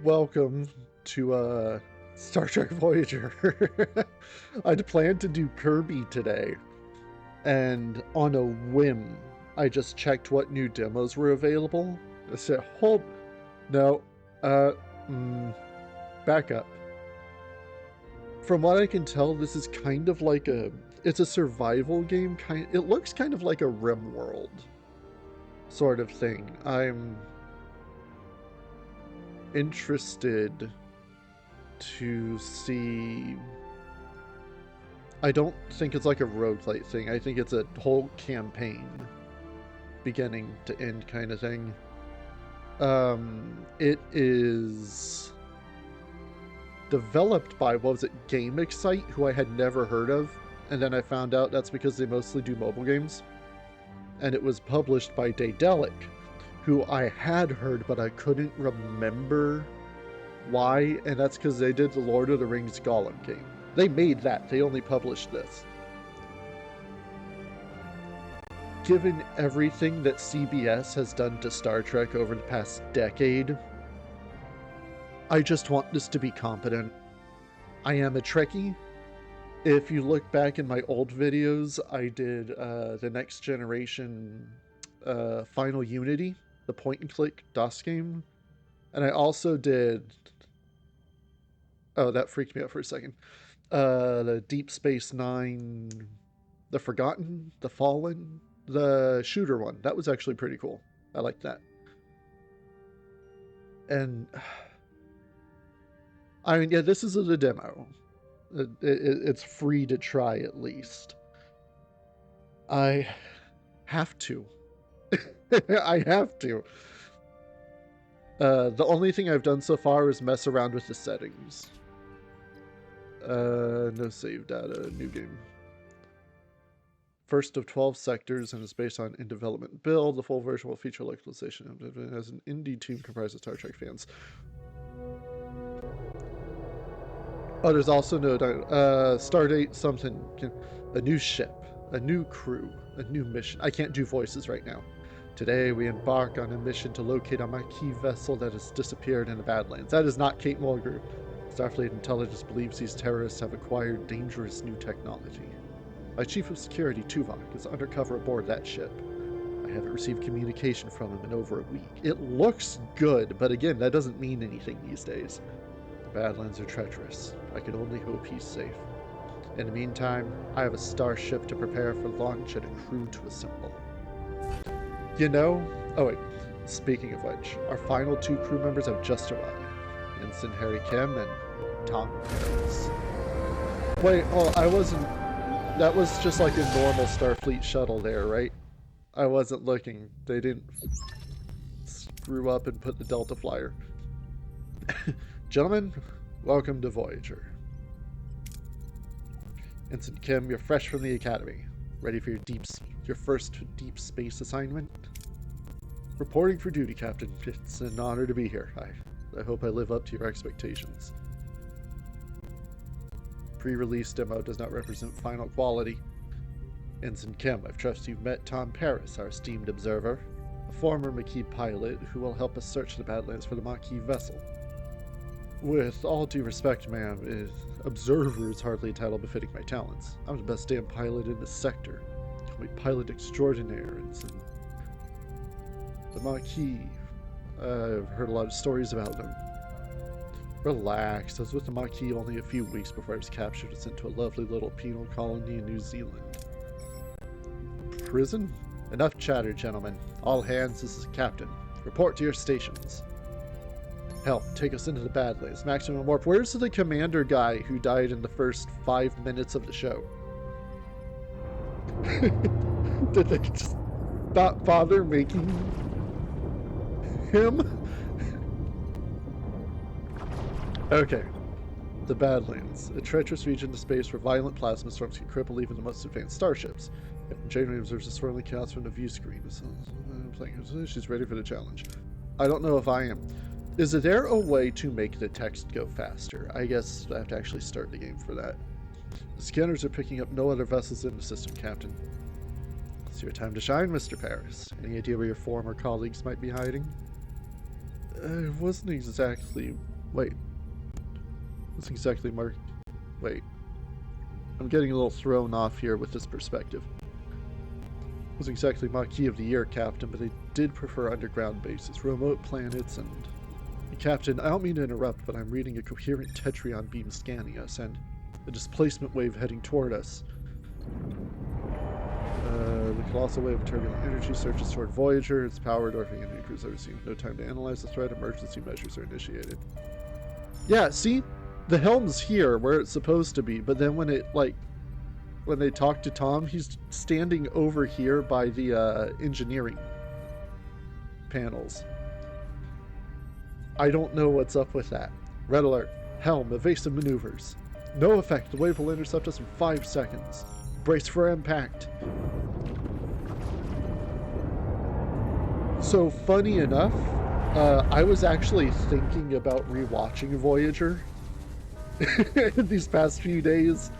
Welcome to Star Trek Voyager. I'd planned to do Kirby today, and on a whim, I just checked what new demos were available. I said, hold, no, back up. From what I can tell, this is kind of like it's a survival game, it looks kind of like a RimWorld sort of thing. I'm interested to see. I don't think it's like a roguelite thing. I think it's a whole campaign, beginning to end kind of thing. It is developed by, what was it, Game Excite, who I had never heard of, and then I found out that's because they mostly do mobile games. And it was published by Daedalic, who I had heard, but I couldn't remember why, and that's because they did the Lord of the Rings Gollum game. They made that, they only published this. Given everything that CBS has done to Star Trek over the past decade, I just want this to be competent. I am a Trekkie. If you look back in my old videos, I did the Next Generation Final Unity, the point-and-click DOS game. And I also did... Oh, that freaked me out for a second. The Deep Space Nine, the Forgotten, the Fallen, the shooter one. That was actually pretty cool. I liked that. And... I mean, yeah, this is the demo. It's free to try, at least. I have to. I have to. The only thing I've done so far is mess around with the settings. No save data, new game. First of 12 sectors and is based on in development build. The full version will feature localization as an indie team comprised of Star Trek fans. Oh, there's also no stardate something, a new ship, a new crew, a new mission. I can't do voices right now. Today we embark on a mission to locate a Maquis vessel that has disappeared in the Badlands. That is not Kate Mulgrew. Starfleet intelligence believes these terrorists have acquired dangerous new technology. My chief of security, Tuvok, is undercover aboard that ship. I haven't received communication from him in over a week. It looks good, but again, that doesn't mean anything these days. Badlands are treacherous. I can only hope he's safe. In the meantime, I have a starship to prepare for launch and a crew to assemble. You know... Oh wait, speaking of which, our final two crew members have just arrived. Ensign Harry Kim and Tom Paris. Wait, oh, I wasn't... That was just like a normal Starfleet shuttle there, right? I wasn't looking. They didn't screw up and put the Delta Flyer. Gentlemen, welcome to Voyager. Ensign Kim, you're fresh from the Academy. Ready for your first deep space assignment? Reporting for duty, Captain. It's an honor to be here. I hope I live up to your expectations. Pre-release demo does not represent final quality. Ensign Kim, I trust you've met Tom Paris, our esteemed observer, a former Maquis pilot who will help us search the Badlands for the Maquis vessel. With all due respect, ma'am, observer is hardly a title befitting my talents. I'm the best damn pilot in this sector. Call me pilot extraordinaire, Ensign. The Maquis. I've heard a lot of stories about them. Relax, I was with the Maquis only a few weeks before I was captured and sent to a lovely little penal colony in New Zealand. Prison? Enough chatter, gentlemen. All hands, this is the captain. Report to your stations. Help, take us into the Badlands. Maximum warp. Where's the commander guy who died in the first 5 minutes of the show? Did they just not bother making him? Okay. The Badlands, a treacherous region of space where violent plasma storms can cripple even the most advanced starships. Janeway observes the swirling chaos from the view screen. She's ready for the challenge. I don't know if I am. Is there a way to make the text go faster? I guess I have to actually start the game for that. The scanners are picking up no other vessels in the system, Captain. It's your time to shine, Mr. Paris. Any idea where your former colleagues might be hiding? It wasn't exactly Wait. What's exactly marked? Wait. I'm getting a little thrown off here with this perspective. It was exactly Marquis of the Year, Captain, but I did prefer underground bases, remote planets, and... Captain, I don't mean to interrupt, but I'm reading a coherent Tetrion beam scanning us, and a displacement wave heading toward us. The colossal wave of turbulent energy surges toward Voyager. Its power dwarfing any cruise ever seen. No time to analyze the threat. Emergency measures are initiated. Yeah, see? The helm's here, where it's supposed to be, but then when it, like... When they talk to Tom, he's standing over here by the engineering panels. I don't know what's up with that. Red alert. Helm, evasive maneuvers. No effect. The wave will intercept us in 5 seconds. Brace for impact. So, funny enough, I was actually thinking about rewatching Voyager these past few days.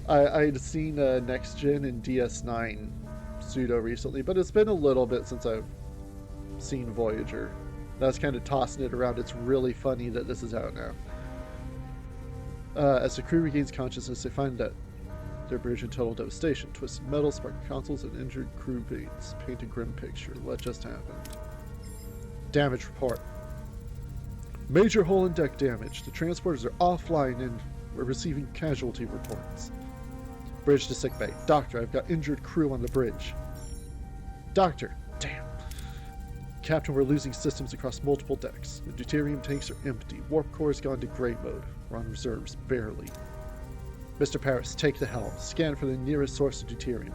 I'd seen Next Gen and DS9 pseudo recently, but it's been a little bit since I've seen Voyager. I was kind of tossing it around. It's really funny that this is out now. As the crew regains consciousness, they find that their bridge in total devastation. Twisted metal, sparked consoles, and injured crew mates paint a grim picture. What just happened? Damage report. Major hull and deck damage. The transporters are offline and we're receiving casualty reports. Bridge to sickbay. Doctor, I've got injured crew on the bridge. Doctor, damn. Captain, we're losing systems across multiple decks. The deuterium tanks are empty. Warp core has gone to gray mode. We're on reserves, barely. Mr. Paris, take the helm. Scan for the nearest source of deuterium.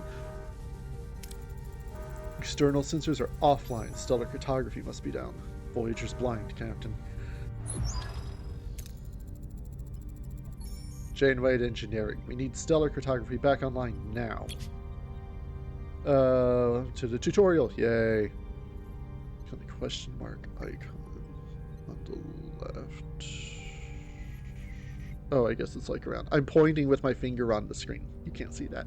External sensors are offline. Stellar cartography must be down. Voyager's blind, Captain. Janeway to engineering. We need stellar cartography back online now. To the tutorial. Yay. The question mark icon on the left. Oh, I guess it's like around. I'm pointing with my finger on the screen. You can't see that.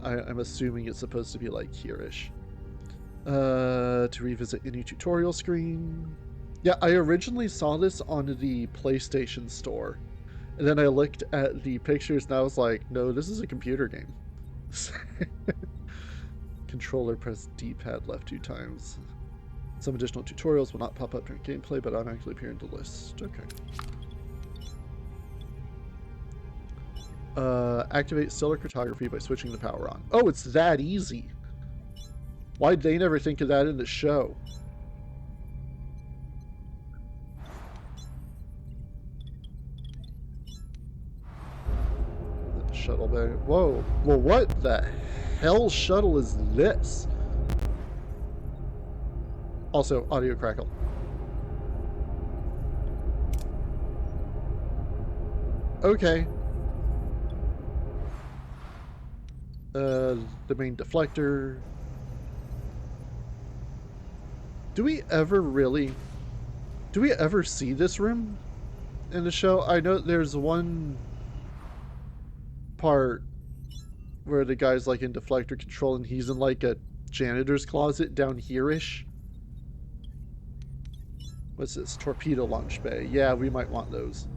I'm assuming it's supposed to be like here-ish. To revisit any tutorial screen. Yeah, I originally saw this on the PlayStation Store. And then I looked at the pictures and I was like, no, this is a computer game. Controller, press D-pad left 2 times. Some additional tutorials will not pop up during gameplay, but automatically appear in the list. Okay. Activate stellar cartography by switching the power on. Oh, it's that easy. Why'd they never think of that in the show? The shuttle bay. Whoa. Well, what the hell shuttle is this? Also, audio crackle. Okay. The main deflector. Do we ever see this room in the show? I know there's one part where the guy's like in deflector control and he's in like a janitor's closet down here-ish. What's this? Torpedo launch bay. Yeah, we might want those.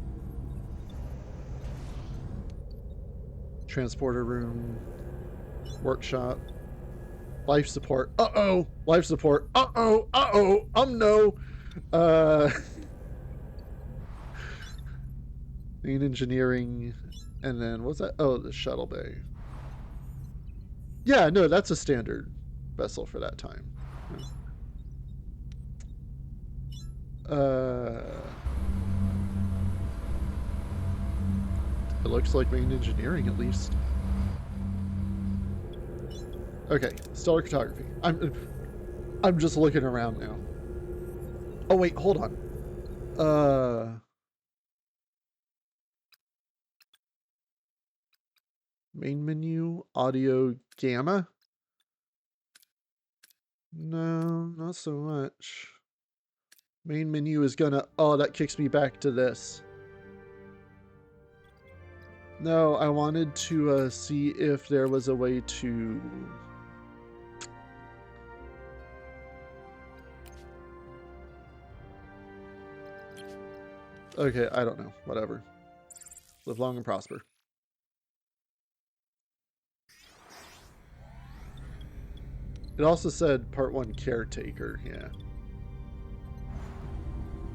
Transporter room. Workshop. Life support. Uh-oh! Life support. Uh-oh! Uh-oh! No! Main engineering. And then, what's that? Oh, the shuttle bay. Yeah, no, that's a standard vessel for that time. It looks like main engineering, at least. Okay, stellar cartography. I'm just looking around now. Oh wait, hold on. Main menu, audio, gamma. No, not so much. Main menu is gonna... Oh, that kicks me back to this. No, I wanted to see if there was a way to... Okay, I don't know. Whatever. Live long and prosper. It also said Part 1 Caretaker, yeah.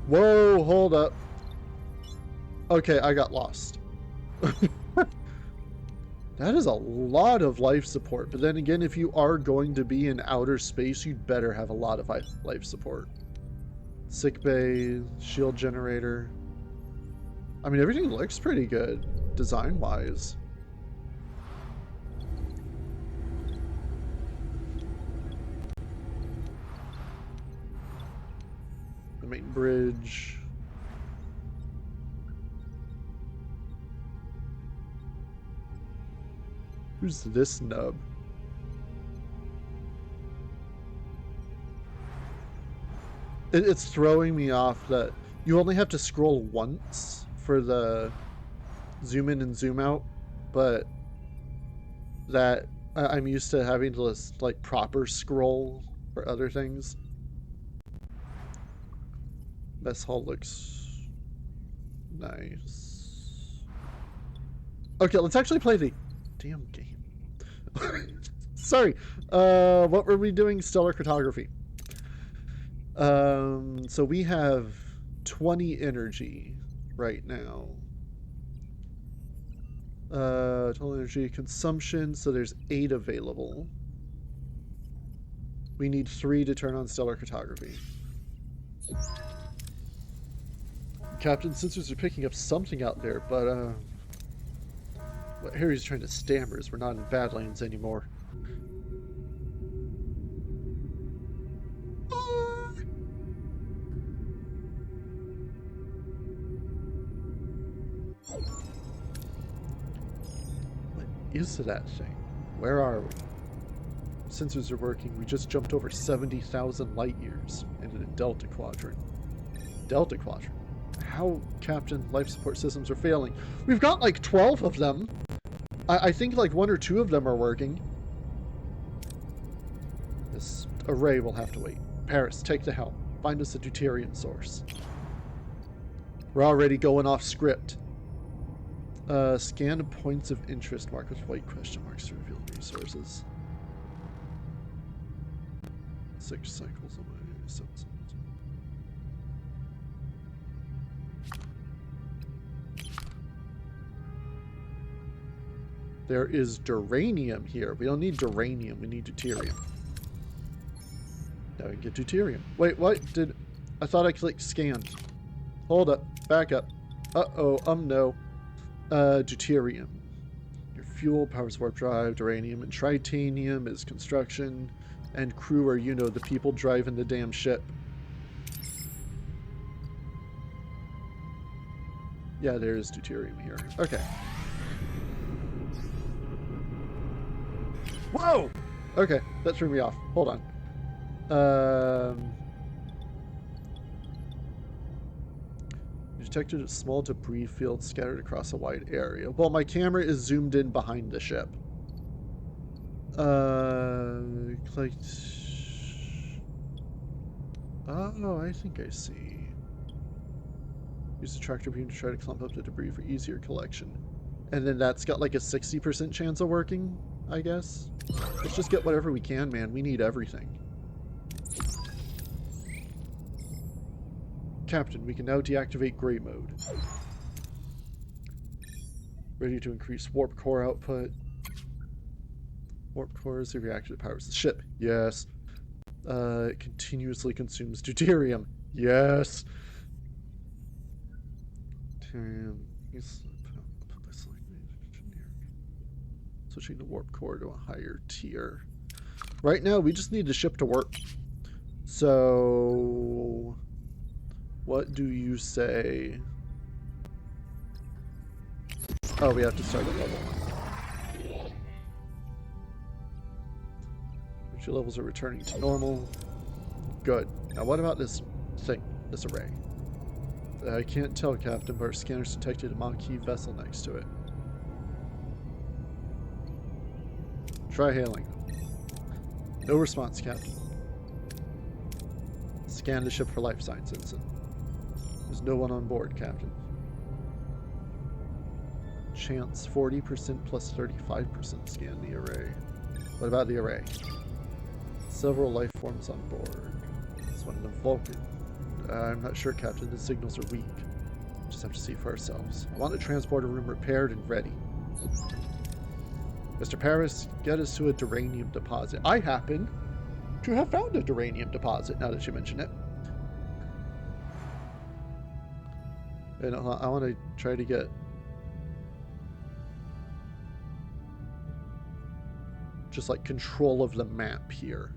Whoa, hold up. Okay, I got lost. That is a lot of life support, but then again, if you are going to be in outer space, you'd better have a lot of life support. Sick bay, shield generator. I mean, everything looks pretty good, design-wise. The main bridge. Who's this nub? It's throwing me off that you only have to scroll once for the zoom in and zoom out, but that I'm used to having to like proper scroll for other things. Mess hall looks nice. Okay, let's actually play the damn game. Sorry. What were we doing? Stellar cartography. So we have 20 energy right now. Total energy consumption, so there's 8 available. We need 3 to turn on stellar cartography. Captain, sensors are picking up something out there, but what Harry's trying to stammer is we're not in Badlands anymore. What is that thing? Where are we? Sensors are working. We just jumped over 70,000 light years into the Delta Quadrant. Delta Quadrant? How, Captain? Life support systems are failing. We've got like 12 of them. I think like 1 or 2 of them are working. This array will have to wait. Paris, take the helm. Find us a deuterium source. We're already going off script. Scan points of interest marked with white question marks to reveal resources. 6 cycles away. 7 cycles. There is duranium here. We don't need duranium. We need deuterium. Now we can get deuterium. Wait, what? I thought I clicked scan. Hold up. Back up. Uh-oh. No. Deuterium. Your fuel powers warp drive. Duranium and tritanium is construction. And crew are, you know, the people driving the damn ship. Yeah, there is deuterium here. Okay. Whoa! Okay, that threw me off. Hold on. Detected a small debris field scattered across a wide area. Well, my camera is zoomed in behind the ship. Clicked. Oh, I think I see. Use the tractor beam to try to clump up the debris for easier collection. And then that's got like a 60% chance of working, I guess. Let's just get whatever we can, man. We need everything. Captain, we can now deactivate gray mode. Ready to increase warp core output. Warp cores, the reactor that powers the ship. Yes. It continuously consumes deuterium. Yes. Switching the warp core to a higher tier. Right now, we just need the ship to work. So, what do you say? Oh, we have to start at level 1. Energy levels are returning to normal. Good. Now, what about this thing, this array? I can't tell, Captain, but our scanners detected a Maquis vessel next to it. Try hailing. No response, Captain. Scan the ship for life signs, Ensign. There's no one on board, Captain. Chance 40% plus 35% scan the array. What about the array? Several life forms on board. This one in a Vulcan. I'm not sure, Captain. The signals are weak. Just have to see for ourselves. I want the transporter room repaired and ready. Mr. Paris, get us to a duranium deposit. I happen to have found a duranium deposit, now that you mention it. And I want to try to get just like control of the map here.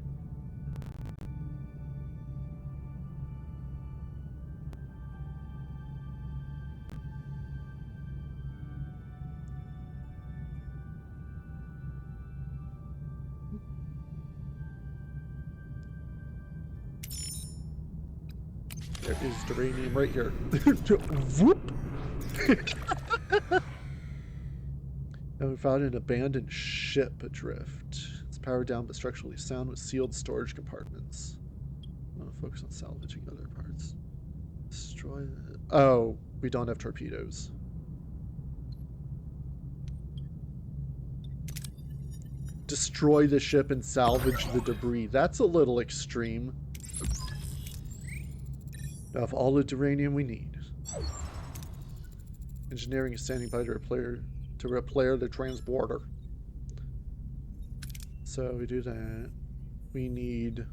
There is duranium right here. Whoop! And we found an abandoned ship adrift. It's powered down but structurally sound with sealed storage compartments. I want to focus on salvaging other parts. Destroy it. Oh, we don't have torpedoes. Destroy the ship and salvage the debris. That's a little extreme. Now, of all the duranium we need. Engineering is standing by to repair the transporter. So we do that. We need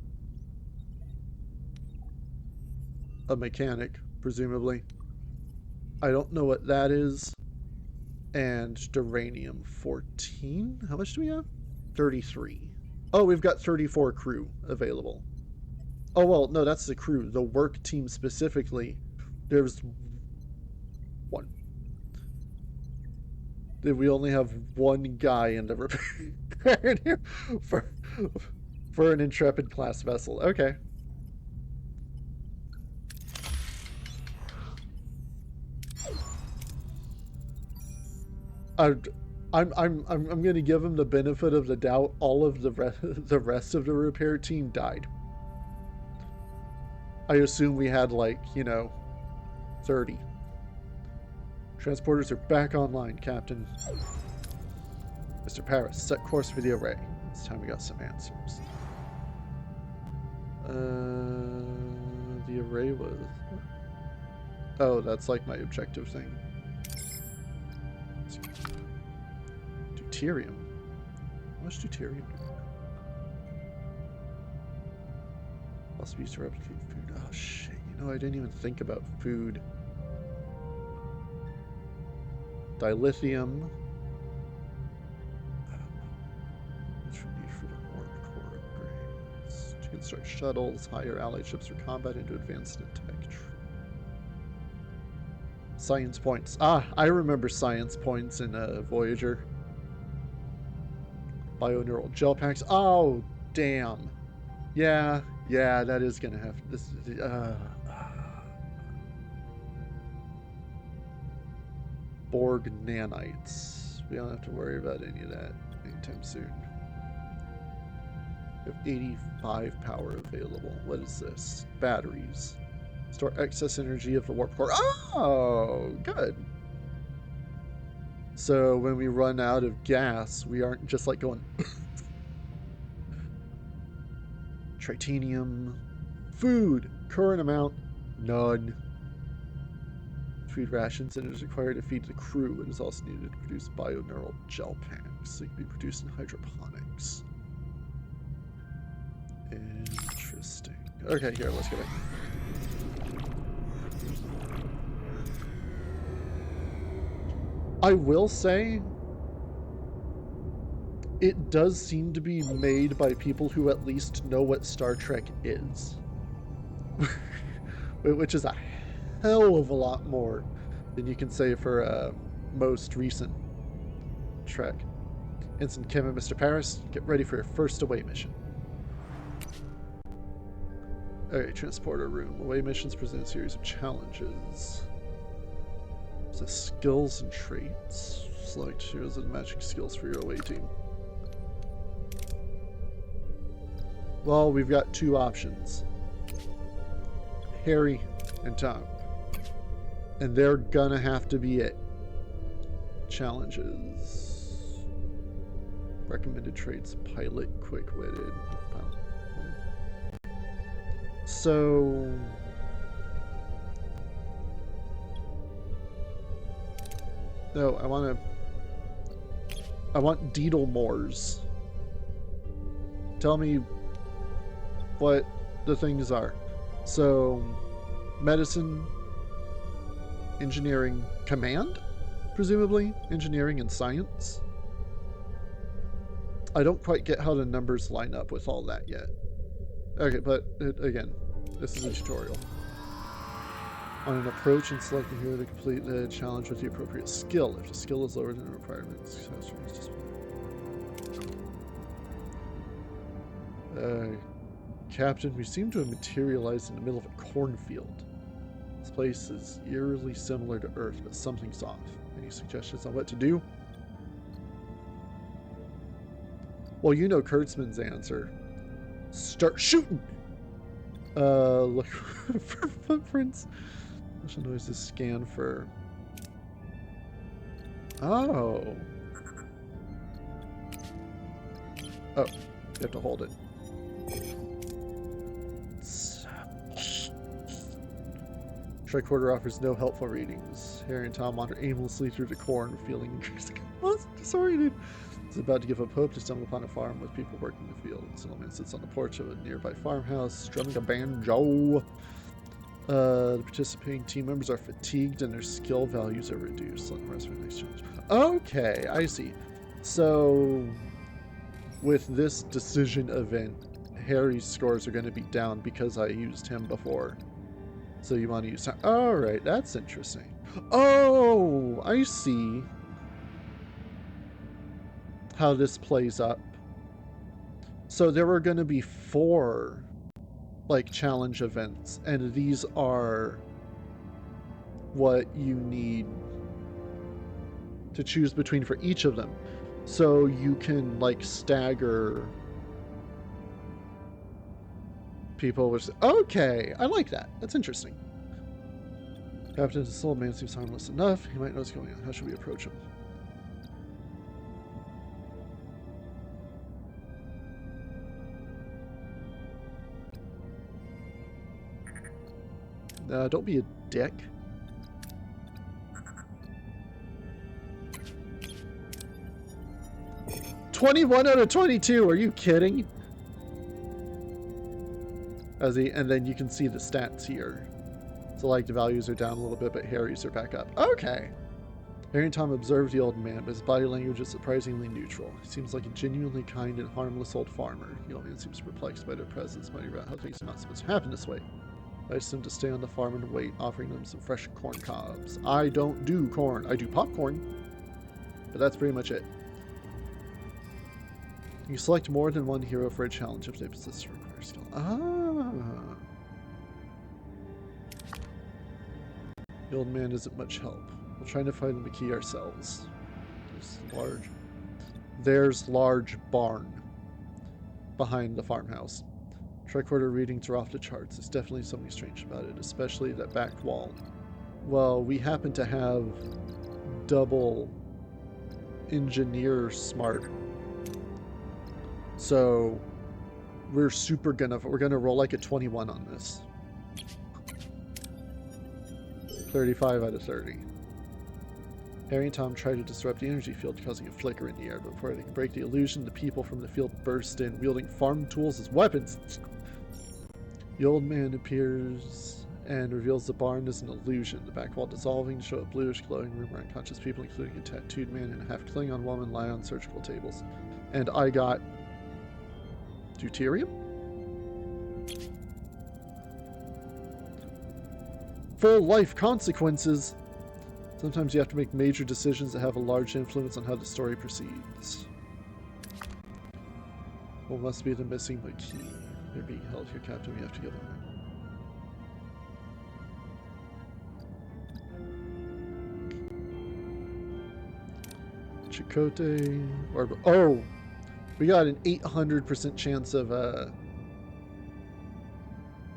a mechanic, presumably. I don't know what that is. And duranium 14. How much do we have? 33. Oh, we've got 34 crew available. Oh, well, no, that's the crew. The work team specifically, there's one. We only have one guy in the repair here for an Intrepid class vessel. Okay. I'm going to give him the benefit of the doubt. All of the rest of the repair team died. I assume we had, like, you know, 30. Transporters are back online, Captain. Mr. Paris, set course for the array. This time we got some answers. The array was... Oh, that's like my objective thing. Deuterium. How much deuterium? Must be used to replicate food. Oh shit, you know, I didn't even think about food. Dilithium. Which we need for the warp core upgrades. To construct shuttles, hire allied ships for combat, and to advance the tech. Science points. Ah, I remember science points in Voyager. Bioneural gel packs. Oh, damn. Yeah, that is gonna have this. Borg nanites. We don't have to worry about any of that anytime soon. We have 85 power available. What is this? Batteries. Store excess energy of the warp core. Oh, good. So when we run out of gas, we aren't just like going... Tritanium. Food. Current amount. None. Food rations, and it is required to feed the crew. It is also needed to produce bioneural gel packs. So it can be produced in hydroponics. Interesting. Okay, here, let's go back. I will say, it does seem to be made by people who at least know what Star Trek is. Which is a hell of a lot more than you can say for most recent Trek. Ensign Kim and Mr. Paris, get ready for your first away mission. Alright, transporter room. Away missions present a series of challenges. So skills and traits. Select heroes and matching skills for your away team. Well, we've got two options. Harry and Tom. And they're gonna have to be it. Challenges. Recommended traits, pilot, quick-witted. So... No, I want Deedlemores. Tell me what the things are. So, medicine, engineering, command, presumably, engineering and science. I don't quite get how the numbers line up with all that yet. Okay, but again, this is a tutorial. On an approach and select a hero to complete the challenge with the appropriate skill. If the skill is lower than the requirements, Captain, we seem to have materialized in the middle of a cornfield. This place is eerily similar to Earth, but something's off. Any suggestions on what to do? Well, you know Kurtzman's answer. Start shooting! Look for footprints. Special noises scan for... Oh. Oh, you have to hold it. Tricorder offers no helpful readings. Harry and Tom wander aimlessly through the corn, feeling increasingly disoriented. It's about to give up hope to stumble upon a farm with people working in the field. Silverman sits on the porch of a nearby farmhouse, strumming a banjo. The participating team members are fatigued and their skill values are reduced. Let the rest of the next challenge. Okay, I see. So, with this decision event, Harry's scores are going to be down because I used him before. So you want to use time. Alright, that's interesting. Oh, I see how this plays up. So there were going to be 4 like challenge events, and these are what you need to choose between for each of them. So you can like stagger people with... Okay, I like that. That's interesting. Captain, the soul man seems harmless enough. He might know what's going on. How should we approach him? Don't be a dick. "21 out of 22. Are you kidding?" And then you can see the stats here. So like the values are down a little bit, but Harry's are back up. Okay. Harry and Tom observed the old man, but his body language is surprisingly neutral. He seems like a genuinely kind and harmless old farmer. The old man seems perplexed by their presence, muttering about how things are not supposed to happen this way. I asked him to stay on the farm and wait, offering them some fresh corn cobs. I don't do corn. I do popcorn. But that's pretty much it. You select more than one hero for a challenge if they possess the required skill. Ah. The old man isn't much help. We'll try to find the key ourselves. There's large barn behind the farmhouse. Tricorder readings are off the charts. There's definitely something strange about it, especially that back wall. Well, we happen to have double engineer smart. So we're gonna roll like a 21 on this. 35 out of 30. Harry and Tom try to disrupt the energy field, causing a flicker in the air. But before they can break the illusion, the people from the field burst in, wielding farm tools as weapons. The old man appears and reveals the barn is an illusion. The back wall dissolving to show a bluish glowing room where unconscious people, including a tattooed man and a half Klingon woman, lie on surgical tables. And I got deuterium? Full life consequences. Sometimes you have to make major decisions that have a large influence on how the story proceeds. What must be the missing key? They're being held here, Captain. We have to give them. Chakotay. Oh! We got an 800% chance of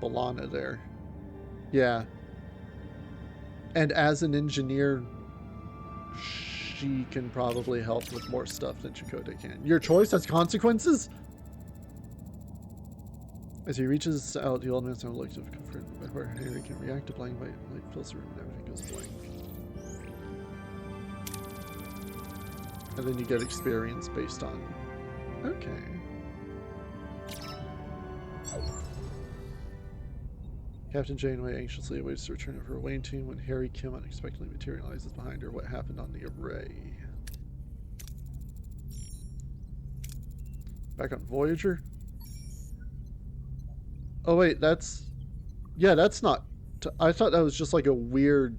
Balana there. Yeah. And as an engineer, she can probably help with more stuff than Chakotay can. Your choice has consequences? As he reaches out, the old man's now looks of comfort where Harry can react to blind light fills the room and everything goes blank. And then you get experience based on... Okay. Captain Janeway anxiously awaits the return of her away team when Harry Kim unexpectedly materializes behind her. What happened on the array? Back on Voyager? Oh wait, that's... Yeah, that's not... I thought that was just like a weird...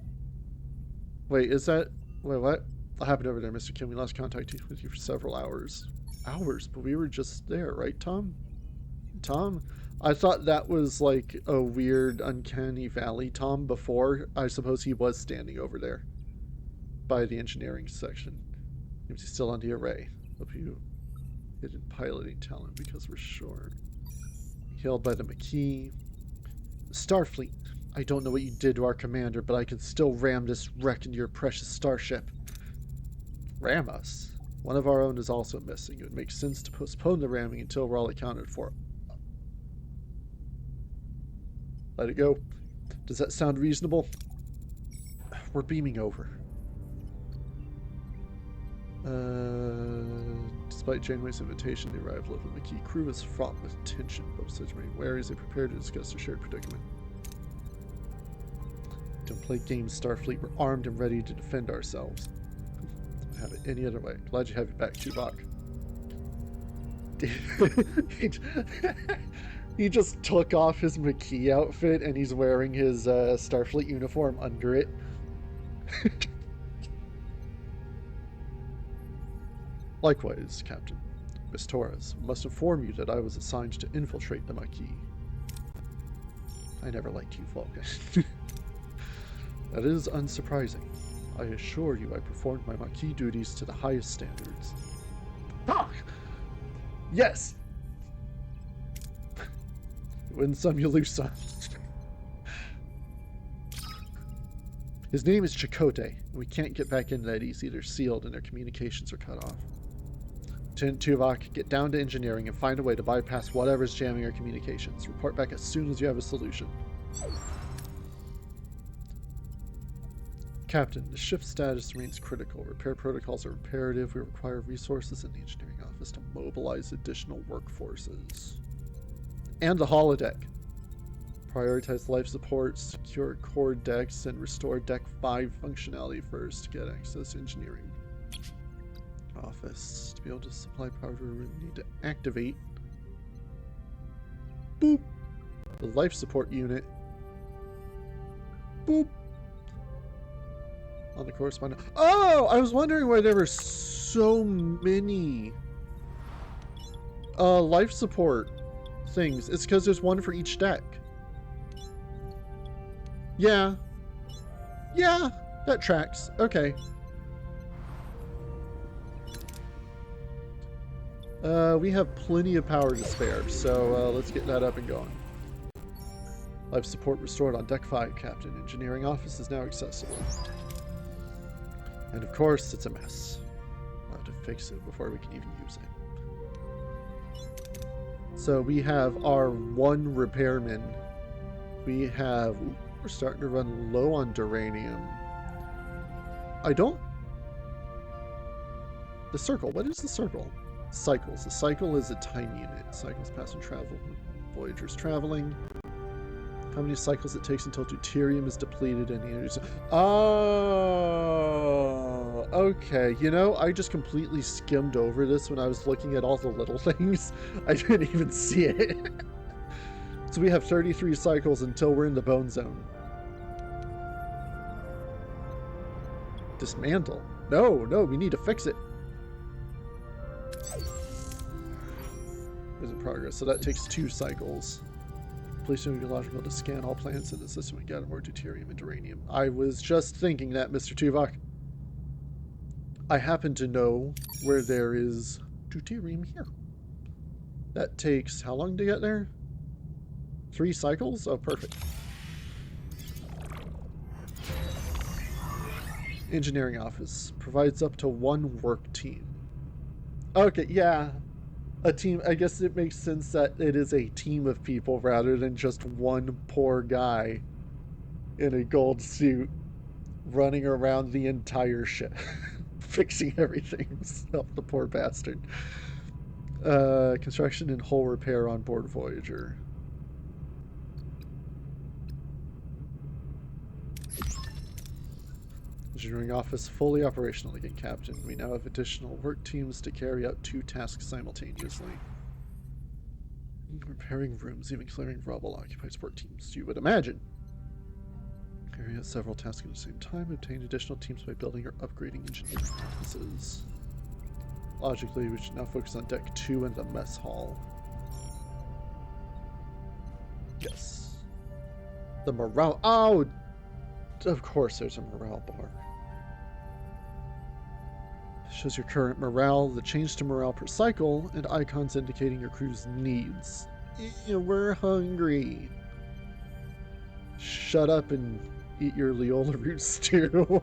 Wait, is that... Wait, what? What happened over there, Mr. Kim? We lost contact with you for several hours. Hours? But we were just there, right, Tom? Tom? I thought that was like a weird uncanny valley Tom before. I suppose he was standing over there by the engineering section. Seems he's still on the array. Hope you hidden piloting talent because we're short. Hailed by the McKee. Starfleet. I don't know what you did to our commander, but I can still ram this wreck into your precious starship. Ram us? One of our own is also missing. It would make sense to postpone the ramming until we're all accounted for. Let it go. Does that sound reasonable? We're beaming over. Despite Janeway's invitation, the arrival of the McKee crew is fraught with tension. Both sides remain wary as they prepare to discuss their shared predicament. Don't play games, Starfleet. We're armed and ready to defend ourselves. Don't have it any other way. Glad you have your back, Tuvok. He just took off his McKee outfit and he's wearing his Starfleet uniform under it. Likewise, Captain. Miss Torres, must inform you that I was assigned to infiltrate the McKee. I never liked you, Vulcan. That is unsurprising. I assure you I performed my McKee duties to the highest standards. Ah! Yes! You win some, you lose some. His name is Chakotay, and we can't get back into that easy. They're sealed and their communications are cut off. Lieutenant Tuvok, get down to engineering and find a way to bypass whatever's jamming our communications. Report back as soon as you have a solution. Captain, the ship's status remains critical. Repair protocols are imperative. We require resources in the engineering office to mobilize additional workforces. And the holodeck. Prioritize life support, secure core decks, and restore Deck 5 functionality first to get access to engineering. Office. To be able to supply power to a room, we need to activate. Boop. The life support unit. Boop. On the corresponding. Oh! I was wondering why there were so many life support things. It's because there's one for each deck. Yeah. Yeah, that tracks. Okay. We have plenty of power to spare, so let's get that up and going. Life support restored on Deck 5, Captain. Engineering office is now accessible. And of course, it's a mess. We'll have to fix it before we can even use it. So we have our one repairman. We have... Ooh, we're starting to run low on duranium. I don't... The circle. What is the circle? Cycles. The cycle is a time unit. Cycles pass and travel. Voyager's traveling. How many cycles it takes until deuterium is depleted and the energy... Oh, okay. You know, I just completely skimmed over this when I was looking at all the little things. I didn't even see it. So we have 33 cycles until we're in the bone zone. Dismantle. No, we need to fix it. Is in progress. So that takes 2 cycles. Please do logical to scan all planets in the system and gather more deuterium and uranium. I was just thinking that, Mr. Tuvok. I happen to know where there is deuterium here. That takes how long to get there? 3 cycles? Oh, perfect. Engineering office provides up to 1 work team. Okay, yeah. A team, I guess it makes sense that it is a team of people rather than just one poor guy in a gold suit running around the entire ship, fixing everything. Help the poor bastard. Construction and hull repair on board Voyager. Engineering office fully operational again, Captain. We now have additional work teams to carry out 2 tasks simultaneously. Repairing rooms, even clearing rubble occupies work teams, you would imagine. Carry out several tasks at the same time. Obtain additional teams by building or upgrading engineering offices. Logically, we should now focus on Deck 2 and the mess hall. Yes. The morale... Oh! Of course there's a morale bar. Shows your current morale, the change to morale per cycle, and icons indicating your crew's needs. We're hungry. Shut up and eat your Leola root stew.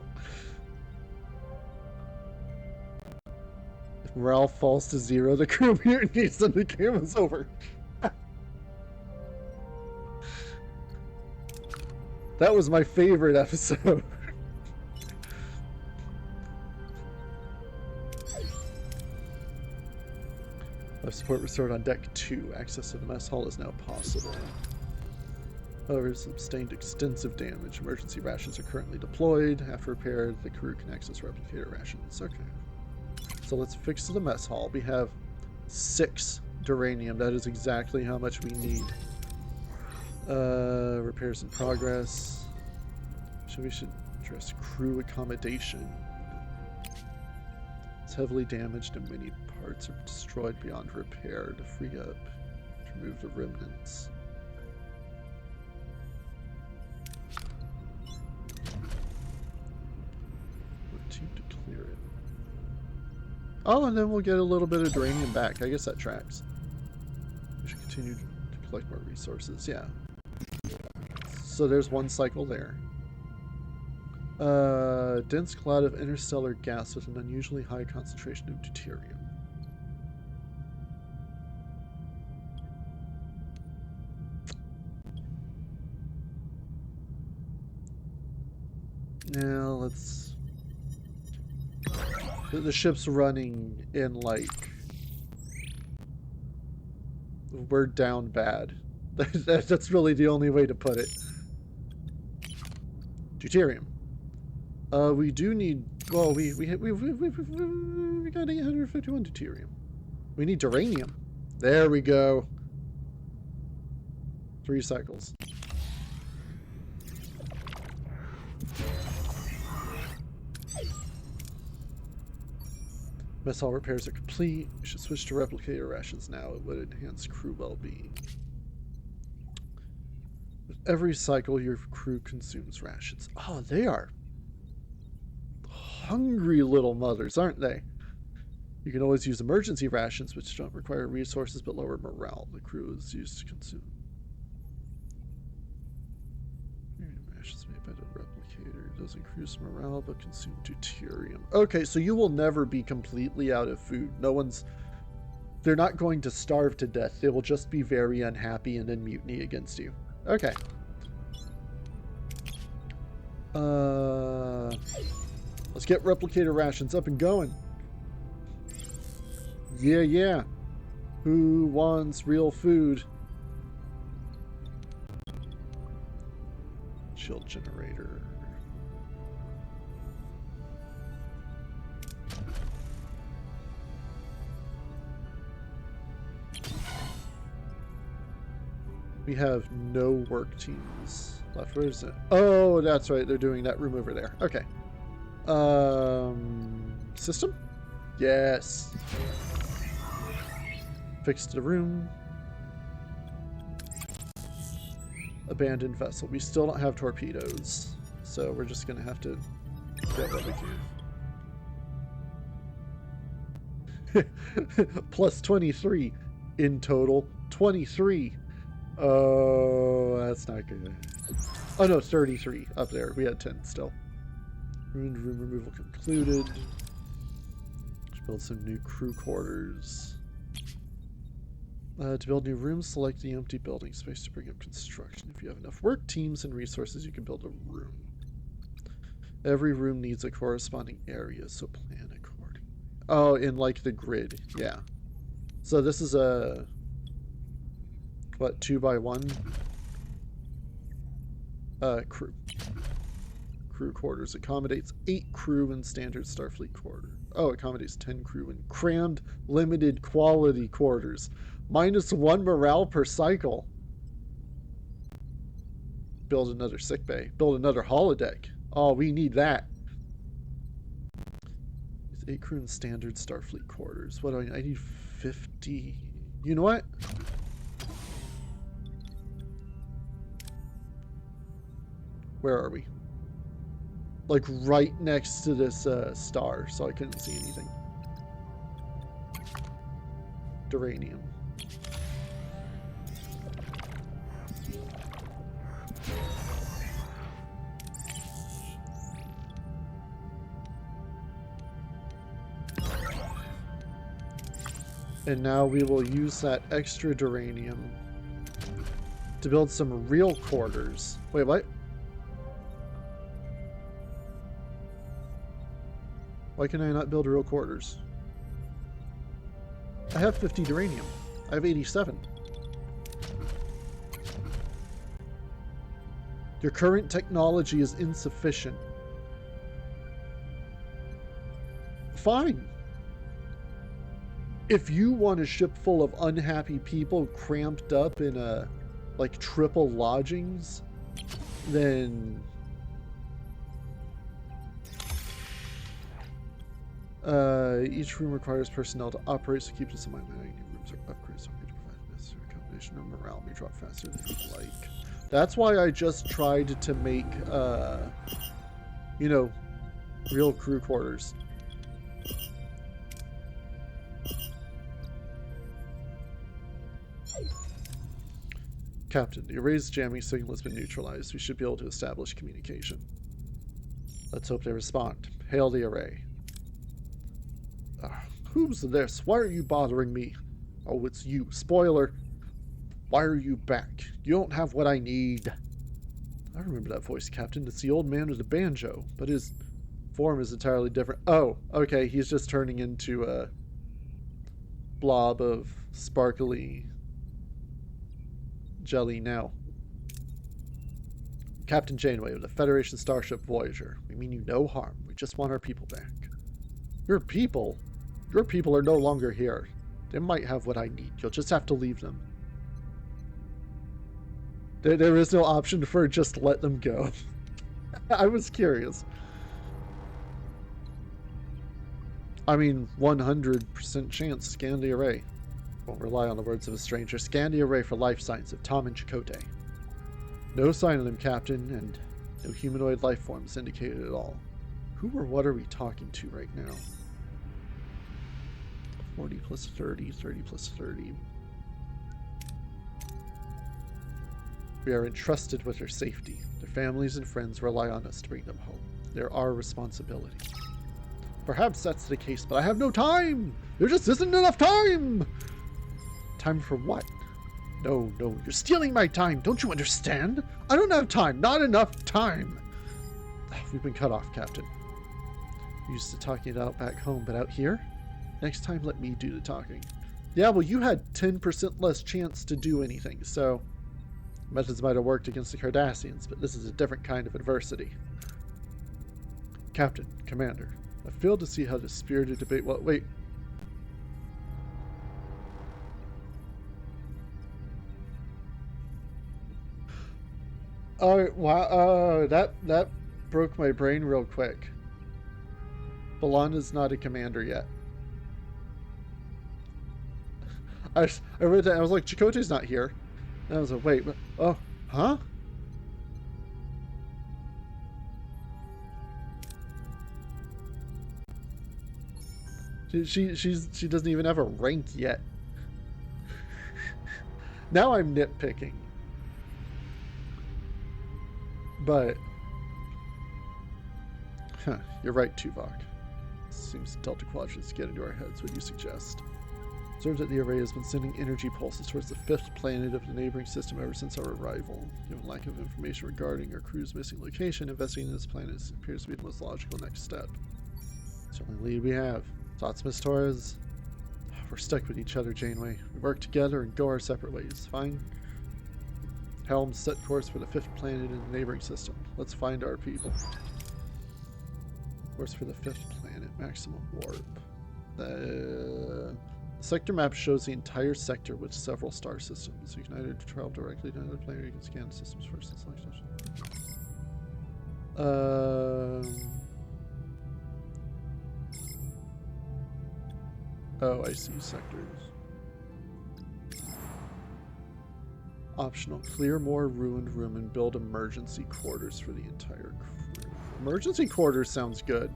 If morale falls to 0, the crew mutinies and the game is over. That was my favorite episode. Life support restored on Deck 2. Access to the mess hall is now possible. However, it's sustained extensive damage. Emergency rations are currently deployed. After repair, the crew can access replicator rations. Okay. So let's fix the mess hall. We have 6 duranium. That is exactly how much we need. Repairs in progress. So we should address crew accommodation. It's heavily damaged and many parts are destroyed beyond repair. To free up, to remove the remnants. Team to clear it. Oh, and then we'll get a little bit of duranium back. I guess that tracks. We should continue to collect more resources. Yeah. So there's 1 cycle there. Dense cloud of interstellar gas with an unusually high concentration of deuterium. Now let's... The ship's running in like... We're down bad. That's really the only way to put it. Deuterium. We do need... Well, we got 851 deuterium. We need duranium. There we go. 3 cycles. Mess hall repairs are complete. We should switch to replicator rations now. It would enhance crew well-being. With every cycle, your crew consumes rations. Oh, they are hungry little mothers, aren't they? You can always use emergency rations, which don't require resources but lower morale. The crew is used to consume. Rations made by the replicator does increase morale but consume deuterium. Okay, so you will never be completely out of food. They're not going to starve to death. They will just be very unhappy and then mutiny against you. Okay. Let's get replicator rations up and going. Yeah. Who wants real food? Shield generator. We have no work teams left. Where is it? Oh, that's right. They're doing that room over there. Okay. System? Yes. Fixed the room. Abandoned vessel. We still don't have torpedoes, so we're just gonna have to get what we can. Plus 23 in total. 23. Oh, that's not good. Oh no, 33 up there. We had 10 still. Ruined room removal concluded. Should build some new crew quarters. To build new rooms, select the empty building space to bring up construction. If you have enough work, teams, and resources, you can build a room. Every room needs a corresponding area, so plan accordingly. Oh, in like the grid, yeah. So this is a, what, 2x1? Crew. Crew quarters accommodates 8 crew in standard Starfleet quarter. Oh, accommodates 10 crew in crammed, limited quality quarters. -1 morale per cycle. Build another sickbay. Build another holodeck. Oh, we need that. It's 8 crew in standard Starfleet quarters. What do I need? I need 50. You know what? Where are we? Like right next to this star, so I couldn't see anything. Duranium. And now we will use that extra duranium to build some real quarters. Wait, what? Why can I not build real quarters? I have 50 duranium. I have 87. Your current technology is insufficient. Fine. If you want a ship full of unhappy people cramped up in a, like, triple lodgings, then each room requires personnel to operate, so keep this in mind. Many rooms are upgrades, so we need to provide the necessary combination of morale may drop faster than you'd like. That's why I just tried to make, you know, real crew quarters. Captain, the array's jamming signal has been neutralized. We should be able to establish communication. Let's hope they respond. Hail the array. Who's this? Why are you bothering me? Oh, it's you. Spoiler. Why are you back? You don't have what I need. I remember that voice, Captain. It's the old man with the banjo, but his form is entirely different. Oh, okay. He's just turning into a blob of sparkly jelly now. Captain Janeway of the Federation starship Voyager. We mean you no harm. We just want our people back. Your people? Your people are no longer here. They might have what I need. You'll just have to leave them. There is no option for just let them go. I was curious. I mean, 100% chance. Scan the array. Won't rely on the words of a stranger. Scan the array for life signs of Tom and Chakotay. No sign of them, Captain, and no humanoid life forms indicated at all. Who or what are we talking to right now? 40 plus 30, 30 plus 30. We are entrusted with their safety. Their families and friends rely on us to bring them home. They're our responsibility. Perhaps that's the case, but I have no time! There just isn't enough time! Time for what? No, no, you're stealing my time. Don't you understand? I don't have time. Not enough time. We've been cut off, Captain. We're used to talking it out back home, but out here? Next time, let me do the talking. Yeah, well, you had 10% less chance to do anything, so methods might have worked against the Cardassians, but this is a different kind of adversity. Captain, Commander, I failed to see how the spirited debate... Well, wait. Oh, wow. That broke my brain real quick. B'Elanna's not a commander yet. I read that and I was like, Chakotay's not here. And I was like, wait, oh, huh? She doesn't even have a rank yet. Now I'm nitpicking. But Huh, you're right, Tuvok. Seems Delta Quadrants get into our heads. What do you suggest? Observed that the array has been sending energy pulses towards the 5th planet of the neighboring system ever since our arrival. Given lack of information regarding our crew's missing location, investigating this planet appears to be the most logical next step. It's the only lead we have. Thoughts, Miss Torres? We're stuck with each other, Janeway. We work together and go our separate ways. Fine? Helm, set course for the 5th planet in the neighboring system. Let's find our people. Course for the 5th planet. Maximum warp. The sector map shows the entire sector with several star systems. You can either travel directly to another planet or you can scan the systems first and select station. Oh, I see. Sectors. Optional. Clear more ruined room and build emergency quarters for the entire crew. Emergency quarters sounds good.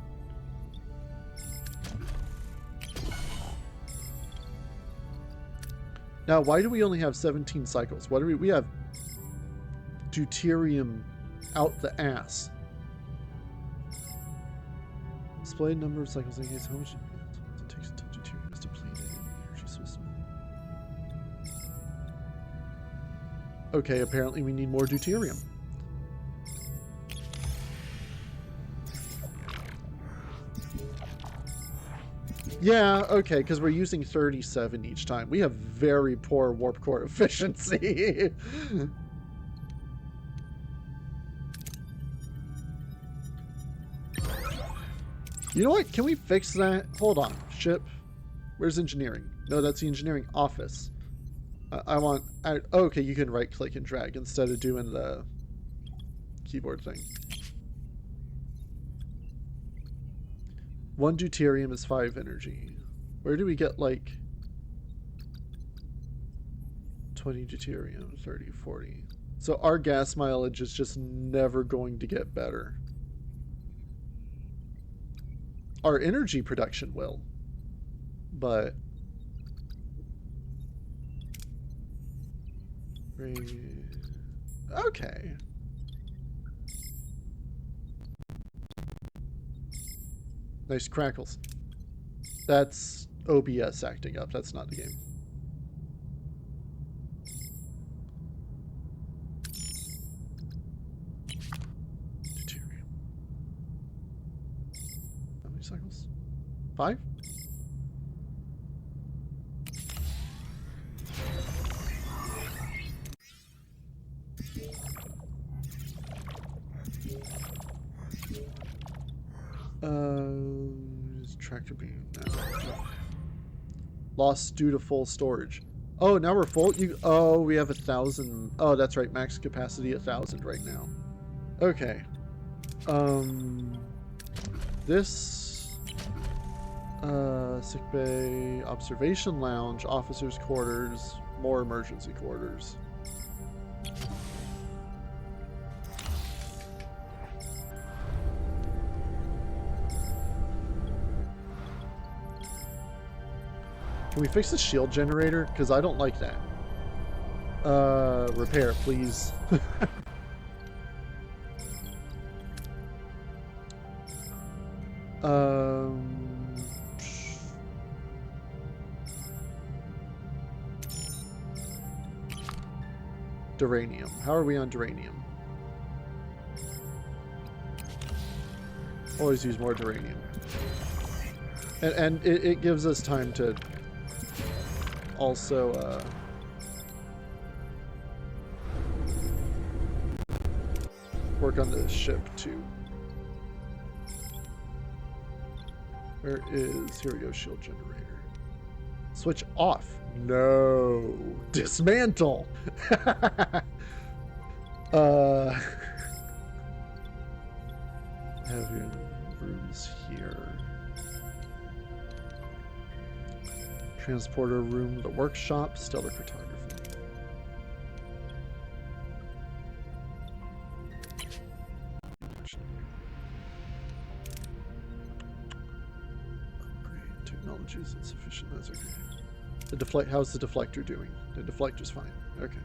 Now, why do we only have 17 cycles? What do we have deuterium out the ass. Displayed number of cycles in case how much it takes until deuterium is depleted in the energy system. Okay, apparently we need more deuterium. Yeah, okay, because we're using 37 each time. We have very poor warp core efficiency. You know what? Can we fix that? Hold on. Ship. Where's engineering? No, that's the engineering office. Okay, you can right click and drag instead of doing the keyboard thing. 1 deuterium is 5 energy. Where do we get like 20 deuterium, 30, 40? So our gas mileage is just never going to get better. Our energy production will, but okay. Nice crackles. That's OBS acting up. That's not the game. Deuterium. How many cycles? 5? Tractor beam. No. Lost due to full storage. Oh, now we're full. Oh, we have 1,000. Oh, that's right. Max capacity 1,000 right now. Okay. This sick bay, observation lounge, officers' quarters, more emergency quarters. Can we fix the shield generator? Because I don't like that. Repair, please. Duranium. How are we on duranium? Always use more duranium. And it gives us time to also work on the ship too. Where is, here we go, shield generator. Switch off. No. Dismantle. Have your rooms here. Transporter room, the workshop, stellar cartography. Upgrade technology is insufficient. That's okay. The how's the deflector doing? The deflector's fine. Okay.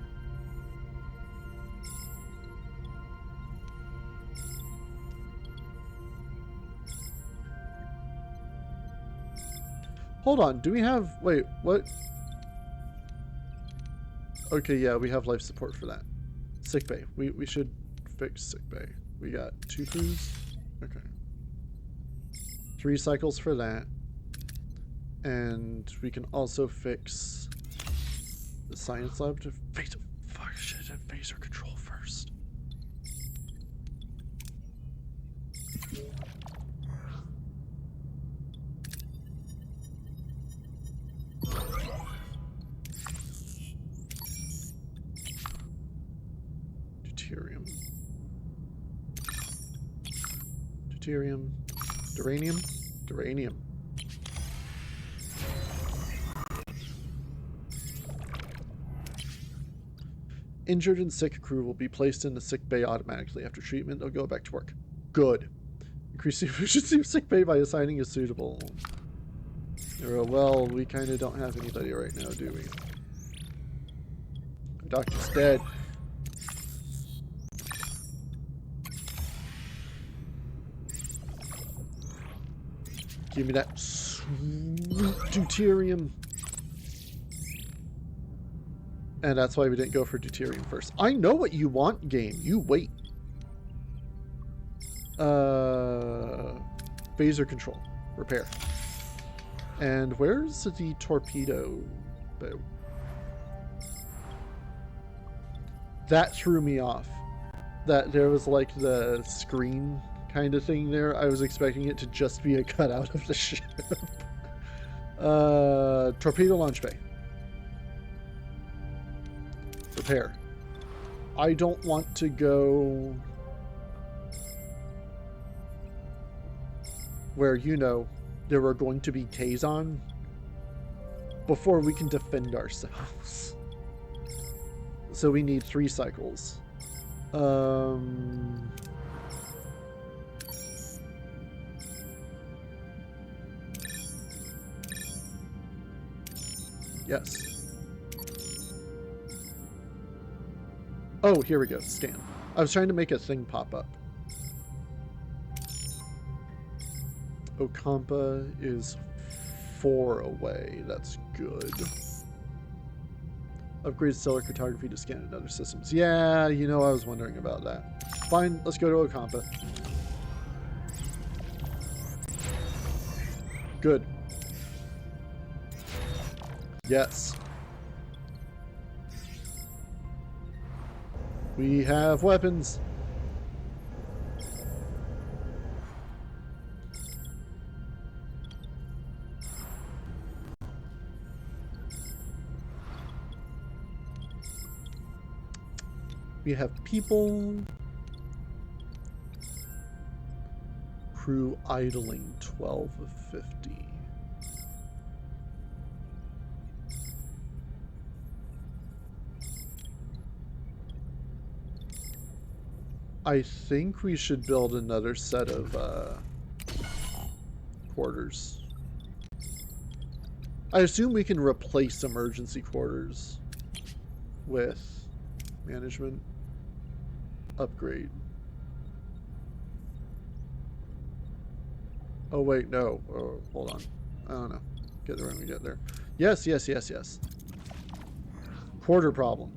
Hold on, do we have... Wait, what? Okay, yeah, we have life support for that. Sick bay. We should fix sick bay. We got 2 crews. Okay. 3 cycles for that. And we can also fix the science lab to phase... Fuck, shit, and phaser control first. Deuterium. Deuterium. Duranium? Duranium. Injured and sick crew will be placed in the sick bay automatically. After treatment, they'll go back to work. Good. Increase the efficiency of sick bay by assigning a suitable... Well, we kind of don't have anybody right now, do we? The doctor's dead. Give me that sweet deuterium. And that's why we didn't go for deuterium first. I know what you want, game. You wait. Phaser control. Repair. And where's the torpedo boat? That threw me off. That there was like the screen kind of thing there. I was expecting it to just be a cutout of the ship. Torpedo launch bay. Repair. I don't want to go where, you know, there are going to be Kazon before we can defend ourselves. So we need 3 cycles. Yes. Oh, here we go. Scan. I was trying to make a thing pop up. Ocampa is 4 away. That's good. Upgrade stellar cartography to scan in other systems. Yeah, you know, I was wondering about that. Fine, let's go to Ocampa. Good. Yes. We have weapons. We have people. Crew idling 12 of 50. I think we should build another set of quarters. I assume we can replace emergency quarters with management upgrade. Oh wait, no. Oh, hold on. I don't know. Get there when we get there. Yes, yes, yes, yes. Quarter problem.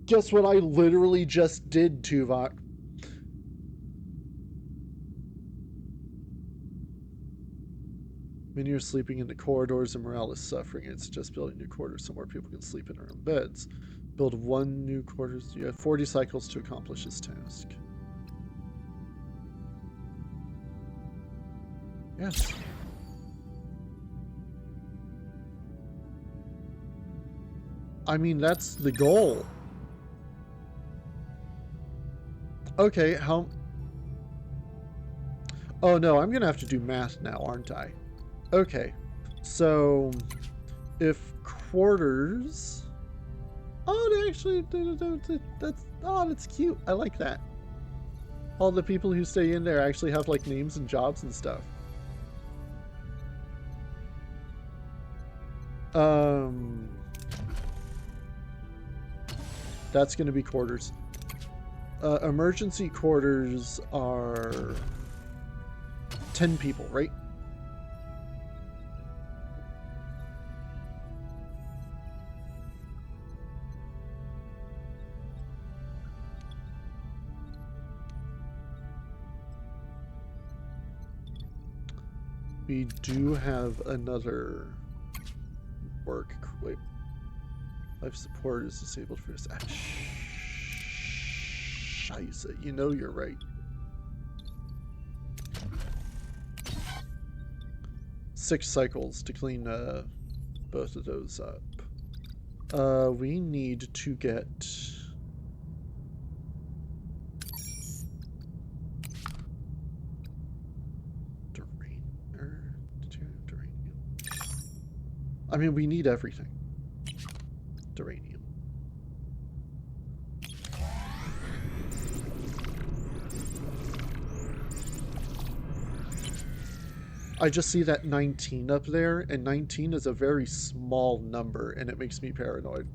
Guess what I literally just did, Tuvok? When you're sleeping in the corridors and morale is suffering, it's just building new quarters so more people can sleep in their own beds. Build 1 new quarters. You have 40 cycles to accomplish this task. Yes. I mean, that's the goal. Okay, how... Oh no, I'm gonna have to do math now, aren't I? Okay, so if quarters... Oh, they actually... that's cute. I like that. All the people who stay in there actually have like names and jobs and stuff. That's gonna be quarters. Emergency quarters are 10 people, right? We do have another work. Wait. Life support is disabled for this. Scheiße. You know you're right. 6 cycles to clean both of those up. We need to get... I mean, we need everything. Duranium. I just see that 19 up there, and 19 is a very small number, and it makes me paranoid.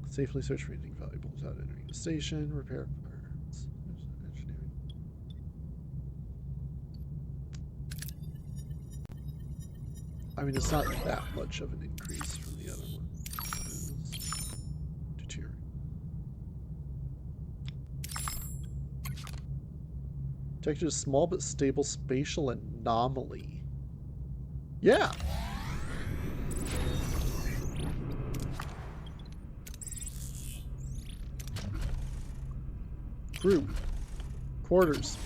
Safely search for anything valuable without entering the station. Repair parts. Engineering. I mean, it's not that much of an increase from the other one. Deteriorate. Detected a small but stable spatial anomaly. Yeah! Crew. Quarters.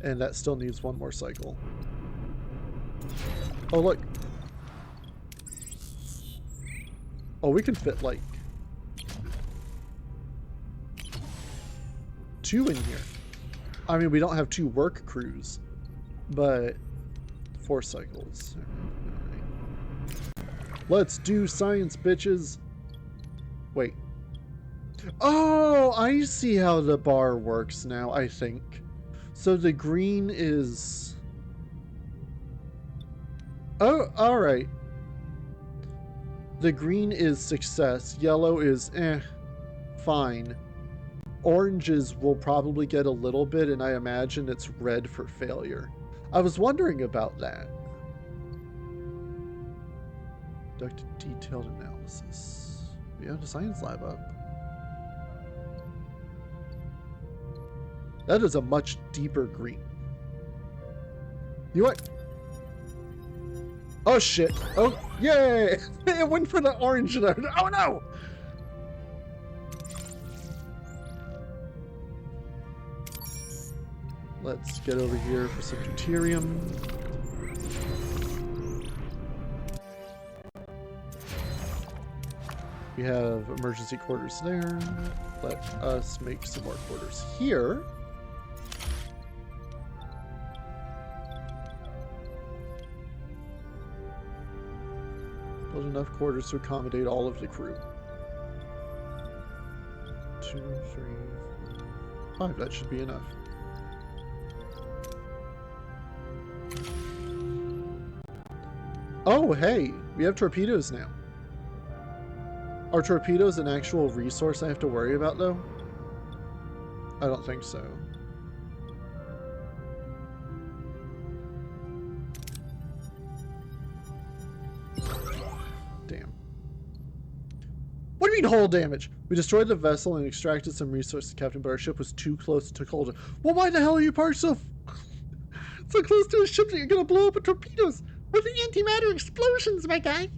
And that still needs one more cycle. Oh, look. Oh, we can fit, like, 2 in here. I mean, we don't have 2 work crews, but 4 cycles. Right. Let's do science, bitches. Wait. Oh, I see how the bar works now, I think. So the green is... Oh, alright. The green is success. Yellow is fine. Oranges will probably get a little bit, and I imagine it's red for failure. I was wondering about that. Conduct detailed analysis. We have the science lab up. That is a much deeper green. You what? Oh shit. Oh, yay! It went for the orange there. Oh no! Let's get over here for some deuterium. We have emergency quarters there. Let us make some more quarters here. Build enough quarters to accommodate all of the crew. 2, 3, 4, 5. That should be enough. Oh, hey, we have torpedoes now. Are torpedoes an actual resource I have to worry about, though? I don't think so. Damn. What do you mean hull damage? We destroyed the vessel and extracted some resources, Captain, but our ship was too close to hold it. Well, why the hell are you parked so close to a ship that you're gonna blow up with torpedoes? With the antimatter explosions, my guy!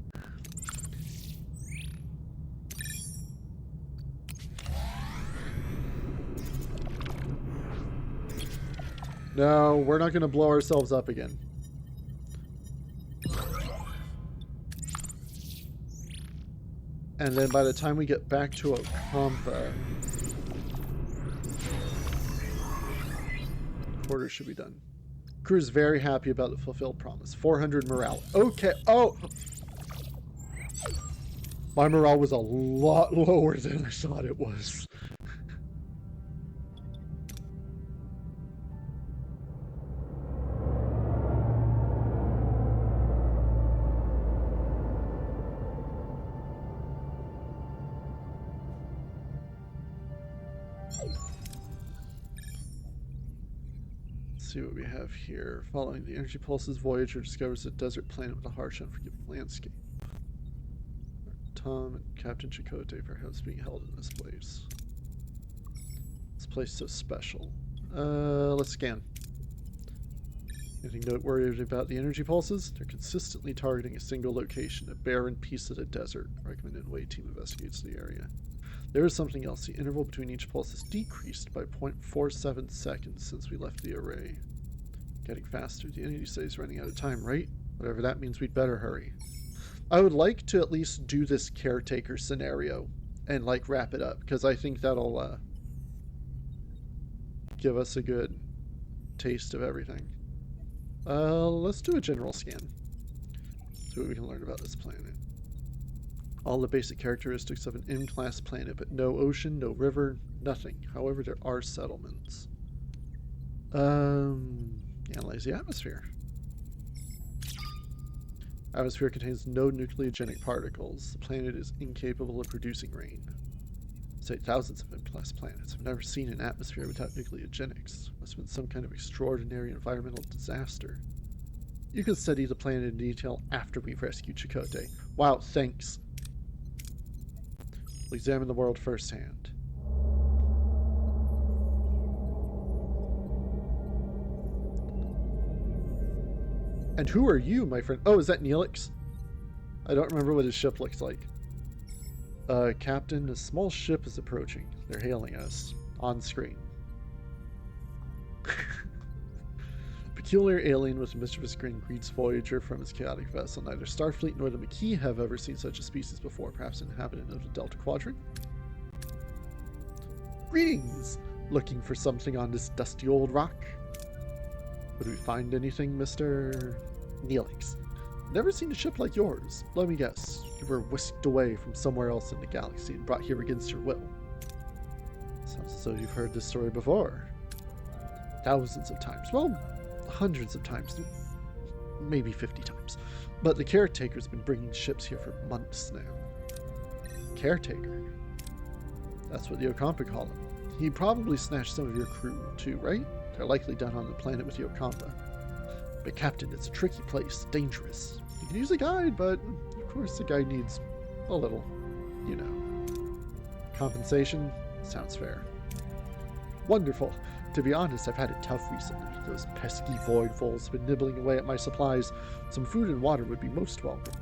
No, we're not gonna blow ourselves up again. And then by the time we get back to Ocampa, quarters should be done. Crew's very happy about the fulfilled promise. 400 morale. Okay. Oh! My morale was a lot lower than I thought it was. See what we have here. Following the energy pulses, Voyager discovers a desert planet with a harsh, unforgiving landscape. Tom and Captain Chakotay perhaps being held in this place. This place so special. Let's scan. Anything noteworthy about the energy pulses? They're consistently targeting a single location, a barren piece of the desert. Recommended away team investigates the area. There is something else. The interval between each pulse has decreased by 0.47 seconds since we left the array. Getting faster. The entity says running out of time, right? Whatever that means, we'd better hurry. I would like to at least do this caretaker scenario and like wrap it up, because I think that'll give us a good taste of everything. Let's do a general scan. See what we can learn about this planet. All the basic characteristics of an M-class planet, but no ocean, no river, nothing. However, there are settlements. Analyze the atmosphere. Atmosphere contains no nucleogenic particles. The planet is incapable of producing rain. Say thousands of M-class planets. I've never seen an atmosphere without nucleogenics. Must have been some kind of extraordinary environmental disaster. You can study the planet in detail after we've rescued Chakotay. Wow, thanks. We'll examine the world firsthand. And who are you, my friend? Oh, is that Neelix? I don't remember what his ship looks like. Captain, a small ship is approaching. They're hailing us. On screen. Peculiar alien with a mischievous grin greets Voyager from its chaotic vessel. Neither Starfleet nor the Maquis have ever seen such a species before. Perhaps an inhabitant of the Delta Quadrant? Greetings! Looking for something on this dusty old rock? Would we find anything, Mr. Neelix? Never seen a ship like yours. Let me guess. You were whisked away from somewhere else in the galaxy and brought here against your will. Sounds as though you've heard this story before. Thousands of times. Well, hundreds of times. Maybe 50 times. But the Caretaker's been bringing ships here for months now. Caretaker? That's what the Okampa call him. He probably snatched some of your crew too, right? They're likely done on the planet with the Okampa. But Captain, it's a tricky place, dangerous. You can use a guide, but of course the guide needs a little, you know. Compensation? Sounds fair. Wonderful. To be honest, I've had it tough recently. Those pesky void voles have been nibbling away at my supplies. Some food and water would be most welcome.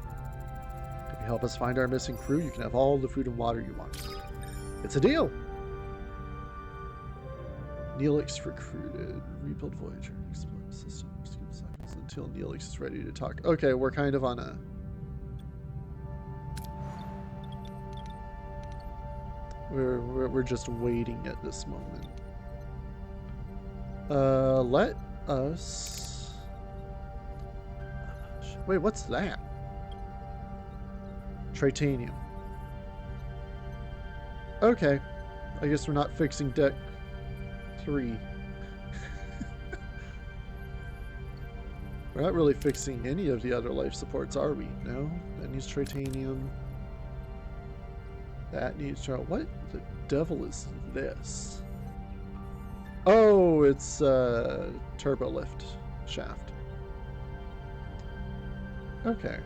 If you help us find our missing crew, you can have all the food and water you want. It's a deal! Neelix recruited. Rebuild Voyager. Explore the system. Skip cycles until Neelix is ready to talk. Okay, we're kind of on a... We're just waiting at this moment. Let us... Wait, what's that? Tritanium. Okay. I guess we're not fixing deck 3. We're not really fixing any of the other life supports, are we? No? That needs titanium. That needs... What the devil is this? Oh, it's turbo lift shaft. Okay.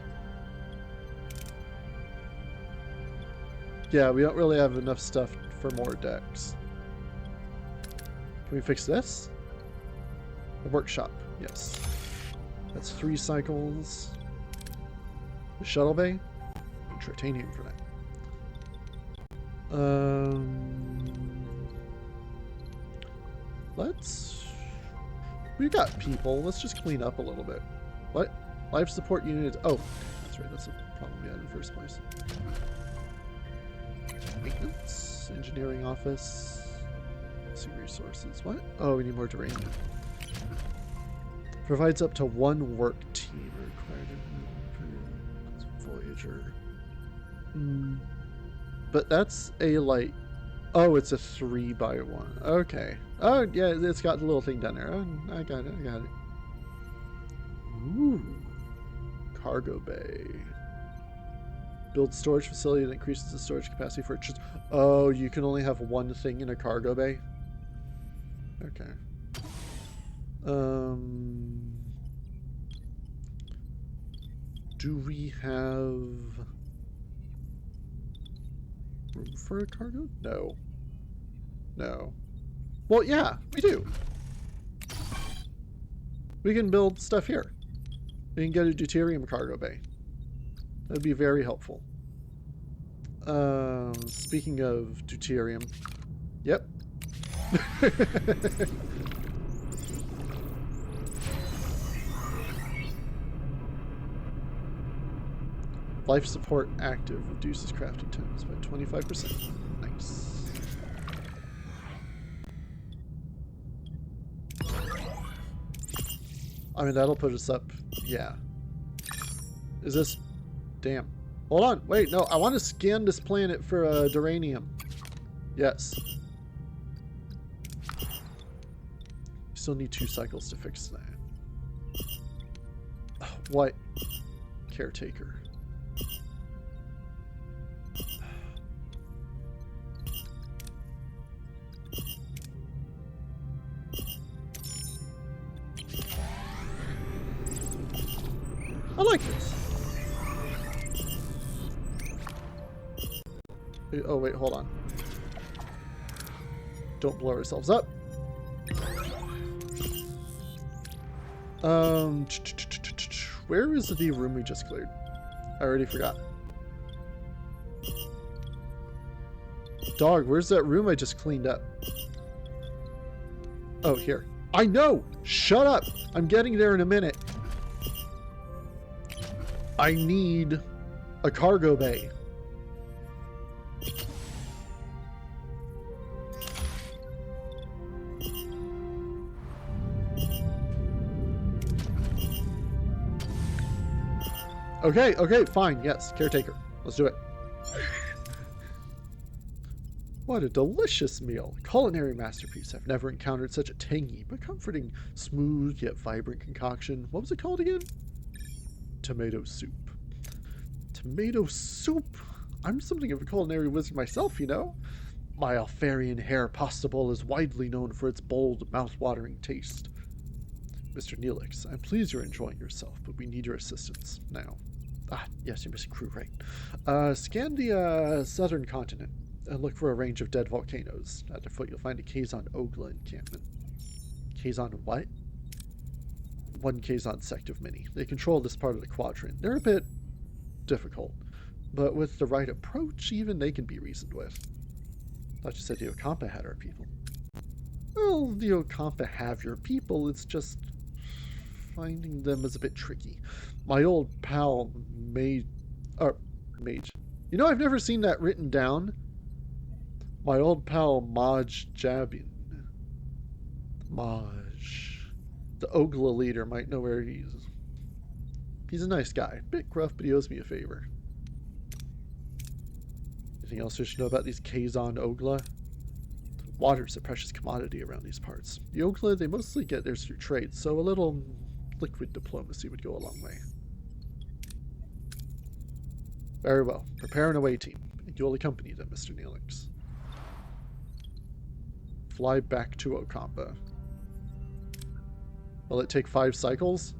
Yeah, we don't really have enough stuff for more decks. Can we fix this? The workshop, yes. That's 3 cycles. The shuttle bay? And titanium for that. We've got people. Let's just clean up a little bit. What? Life support unit. Oh, that's right. That's the problem we had in the first place. Maintenance. Engineering office. See resources. What? Oh, we need more derangement. Provides up to 1 work team required. Voyager. But that's a like... Oh, it's a 3x1. Okay. Oh, yeah, it's got the little thing down there. Oh, I got it. Ooh. Cargo bay. Build storage facility that increases the storage capacity for... Oh, you can only have 1 thing in a cargo bay? Okay. Do we have... room for a cargo? No. No. Well, yeah, we do. We can build stuff here. We can get a deuterium cargo bay. That'd be very helpful. Speaking of deuterium. Yep. Life support active reduces crafting times by 25%. Nice. I mean, that'll put us up. Yeah. Is this... Damn. Hold on. Wait, no. I want to scan this planet for duranium. Yes. Still need 2 cycles to fix that. What? Caretaker. I like this. Oh, wait, hold on. Don't blow ourselves up. Where is the room we just cleared? I already forgot. Dog, where's that room I just cleaned up? Oh, here. I know! Shut up! I'm getting there in a minute. I need a cargo bay. Okay, okay, fine. Yes, caretaker. Let's do it. What a delicious meal. A culinary masterpiece. I've never encountered such a tangy but comforting, smooth yet vibrant concoction. What was it called again? Tomato soup. Tomato soup? I'm something of a culinary wizard myself, you know. My Alfarian hair pasta bowl is widely known for its bold, mouth-watering taste. Mr. Neelix, I'm pleased you're enjoying yourself, but we need your assistance now. Ah, yes, you're missing crew, right. Scan the southern continent and look for a range of dead volcanoes. At their foot, you'll find a Kazon Ogla encampment. Kazon what? One Kazon sect of many. They control this part of the quadrant. They're a bit difficult, but with the right approach, even they can be reasoned with. Thought you said the Okampa had our people. Well, the Okampa have your people, it's just finding them is a bit tricky. My old pal Mage. You know, I've never seen that written down. My old pal Maj Jabin. Maj. The Ogla leader might know where he is. He's a nice guy. Bit gruff, but he owes me a favor. Anything else you should know about these Kazon Ogla? Water's a precious commodity around these parts. The Ogla, they mostly get theirs through trade, so a little liquid diplomacy would go a long way. Very well. Prepare an away team, and you'll accompany them, Mr. Neelix. Fly back to Okampa. Will it take 5 cycles?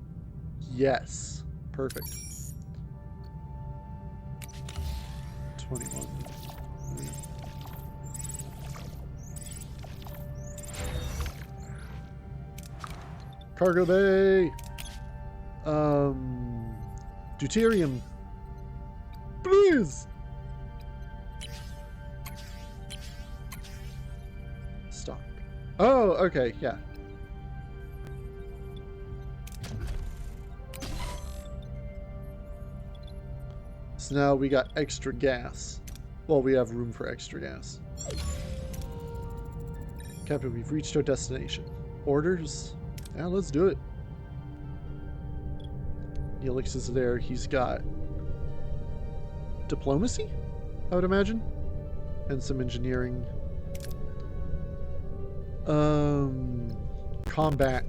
Yes. Perfect. 21. Cargo bay! Deuterium. Please! Stop. Oh, okay, yeah. So now we got extra gas. Well, we have room for extra gas. Captain, we've reached our destination. Orders? Yeah, let's do it. Neelix is there. He's got diplomacy, I would imagine, and some engineering. Combat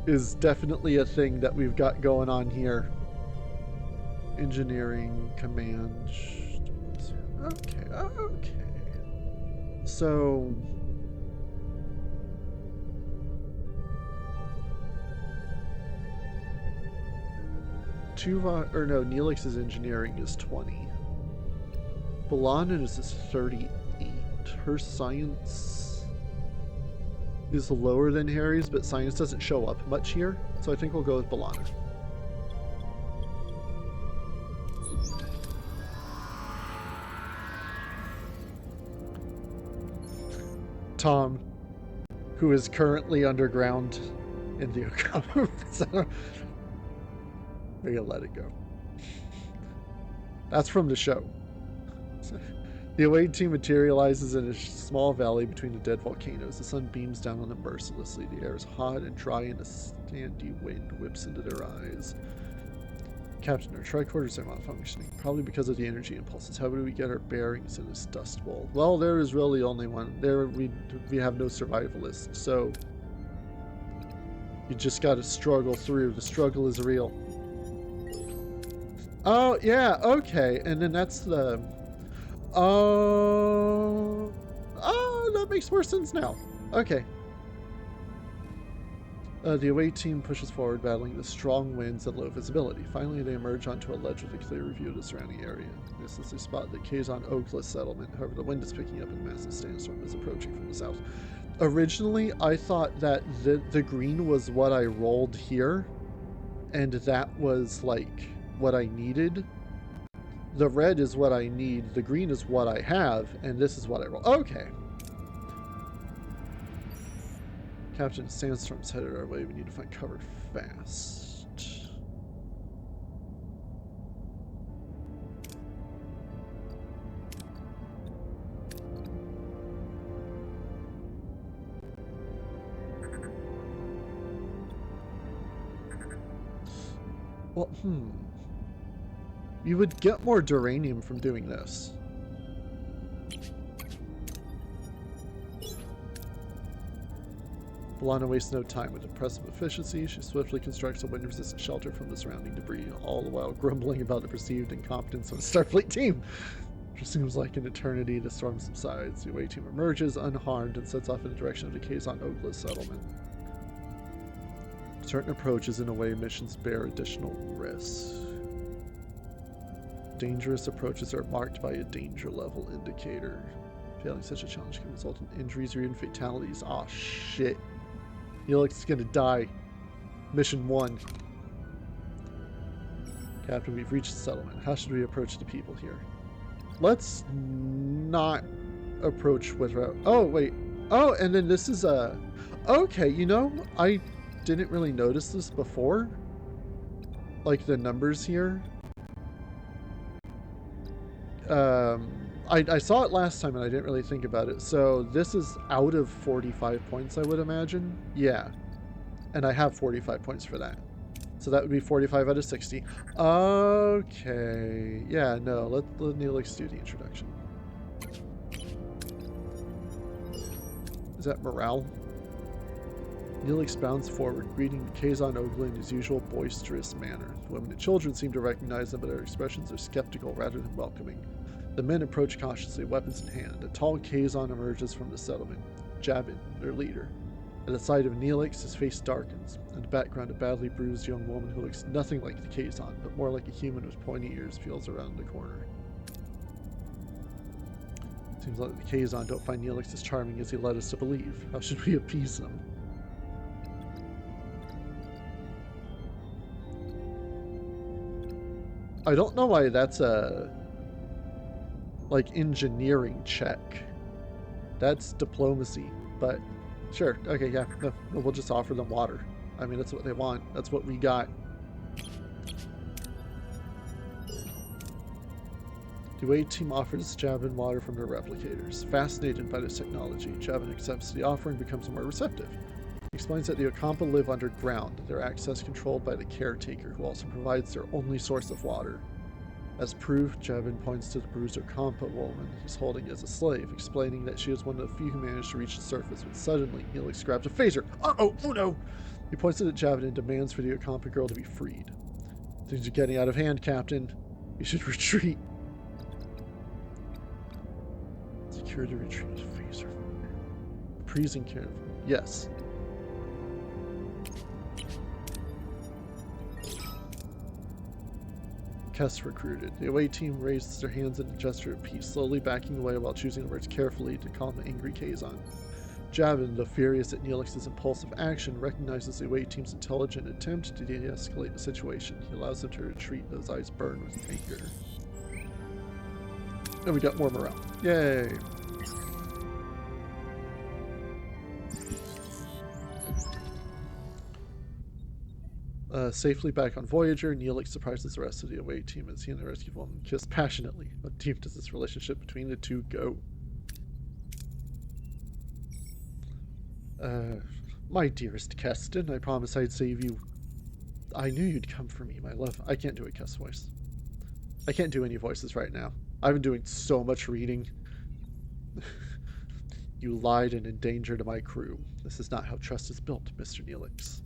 is definitely a thing that we've got going on here. Engineering, command. Okay, okay. So Neelix's engineering is 20. Balanin is 38. Her science is lower than Harry's, but science doesn't show up much here, so I think we'll go with Balana. Tom, who is currently underground in the Okama Center. We're gonna let it go. That's from the show. The away team materializes in a small valley between the dead volcanoes. The sun beams down on them mercilessly. The air is hot and dry, and a sandy wind whips into their eyes. Captain, our tricorders are malfunctioning, probably because of the energy impulses. How do we get our bearings in this dust bowl? Well, there is really only one. There we have no survivalists, so you just gotta struggle through. The struggle is real. Oh, yeah, okay. And then that's the... Oh, that makes more sense now. Okay. The away team pushes forward, battling the strong winds and low visibility. Finally, they emerge onto a ledge with a clear view of the surrounding area. This is the spot that Kazon Oakless settlement. However, the wind is picking up and a massive sandstorm is approaching from the south. Originally, I thought that the green was what I rolled here, and that was like what I needed. The red is what I need, the green is what I have, and this is what I roll. Okay. Captain, sandstorm's headed our way. We need to find cover fast. Well, you would get more duranium from doing this. Balana wastes no time. With impressive efficiency, she swiftly constructs a wind-resistant shelter from the surrounding debris, all the while grumbling about the perceived incompetence of the Starfleet team. It seems like an eternity, the storm subsides. The away team emerges unharmed and sets off in the direction of the Kazon Oakless settlement. Certain approaches in away missions bear additional risks. Dangerous approaches are marked by a danger level indicator. Failing such a challenge can result in injuries or even fatalities. Aw, shit. Neelix is gonna die. Mission 1. Captain, we've reached the settlement. How should we approach the people here? Let's not approach with... Oh, wait. Oh, and then this is a... Okay, you know, I didn't really notice this before. Like, the numbers here. I saw it last time and I didn't really think about it. So this is out of 45 points, I would imagine. Yeah. And I have 45 points for that. So that would be 45 out of 60. Okay. Yeah, no, let Neelix do the introduction. Is that morale? Neelix bounds forward, greeting Kazon Oakley in his usual boisterous manner. The women and children seem to recognize them, but their expressions are skeptical rather than welcoming. The men approach cautiously, weapons in hand. A tall Kazon emerges from the settlement. Jabin, their leader. At the sight of Neelix, his face darkens. In the background, a badly bruised young woman who looks nothing like the Kazon, but more like a human with pointy ears, feels around the corner. Seems like the Kazon don't find Neelix as charming as he led us to believe. How should we appease them? I don't know why that's a... like, engineering check. That's diplomacy, but sure. Okay, yeah. No, we'll just offer them water. I mean, that's what they want. That's what we got. The away team offers Jabin water from their replicators. Fascinated by this technology, Jabin accepts the offer and becomes more receptive. He explains that the Okampa live underground, their access controlled by the Caretaker, who also provides their only source of water. As proof, Jabin points to the bruised Okampa woman he's holding as a slave, explaining that she is one of the few who managed to reach the surface, when suddenly Neelix grabs a phaser. Uh-oh! Oh no! He points it at Jabin and demands for the Okampa girl to be freed. Things are getting out of hand, Captain. You should retreat. Secure the retreat with a phaser. Freezing care. Yes. Kess recruited. The away team raises their hands in a gesture of peace, slowly backing away while choosing the words carefully to calm the angry Kazon. Javin, though furious at Neelix's impulsive action, recognizes the away team's intelligent attempt to de-escalate the situation. He allows them to retreat, though his eyes burn with anger. And we got more morale. Yay! Safely back on Voyager, Neelix surprises the rest of the away team as he and the rescued woman kiss passionately. How deep does this relationship between the two go? My dearest Keston, I promised I'd save you. I knew you'd come for me, my love. I can't do a Kes voice. I can't do any voices right now. I've been doing so much reading. You lied and endangered my crew. This is not how trust is built, Mr. Neelix.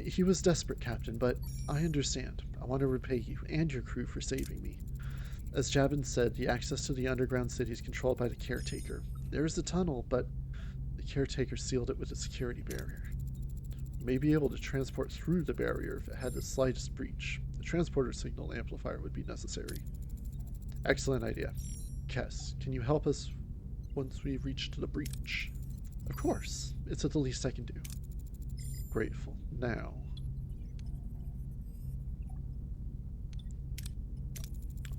He was desperate, Captain, but I understand. I want to repay you and your crew for saving me. As Javin said, the access to the underground city is controlled by the Caretaker. There is a tunnel, but the Caretaker sealed it with a security barrier. We may be able to transport through the barrier if it had the slightest breach. The transporter signal amplifier would be necessary. Excellent idea. Kes, can you help us once we've reached the breach? Of course. It's the least I can do. Grateful. Now.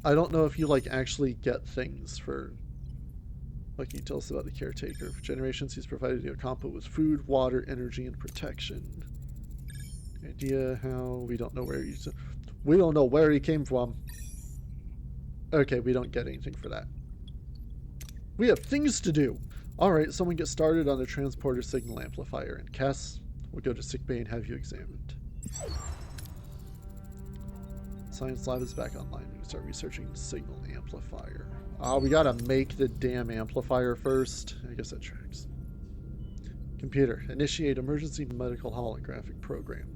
I don't know if you, like, actually get things for... What can you tell us about the Caretaker? For generations, he's provided the Ocampo with food, water, energy, and protection. Idea how... We don't know where he's... We don't know where he came from. Okay, we don't get anything for that. We have things to do! Alright, someone get started on the transporter signal amplifier. And Cass, we'll go to sickbay and have you examined. Science lab is back online. We can start researching the signal amplifier. Oh, we gotta make the damn amplifier first. I guess that tracks. Computer, initiate emergency medical holographic program.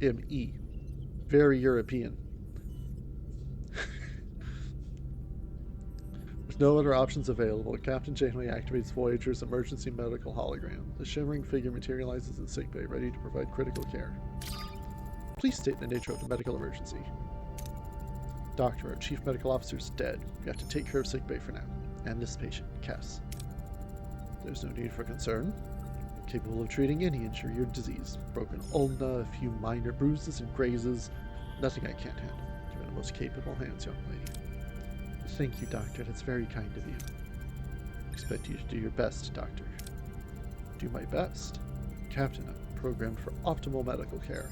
ME. Very European. With no other options available, Captain Janeway activates Voyager's emergency medical hologram. The shimmering figure materializes in sickbay, ready to provide critical care. Please state the nature of the medical emergency. Doctor, our chief medical officer is dead. We have to take care of sickbay for now. And this patient, Cass. There's no need for concern. I'm capable of treating any injury or disease. Broken ulna, a few minor bruises and grazes. Nothing I can't handle. You're in the most capable hands, young lady. Thank you, Doctor. That's very kind of you. I expect you to do your best, Doctor. Do my best? Captain, I'm programmed for optimal medical care.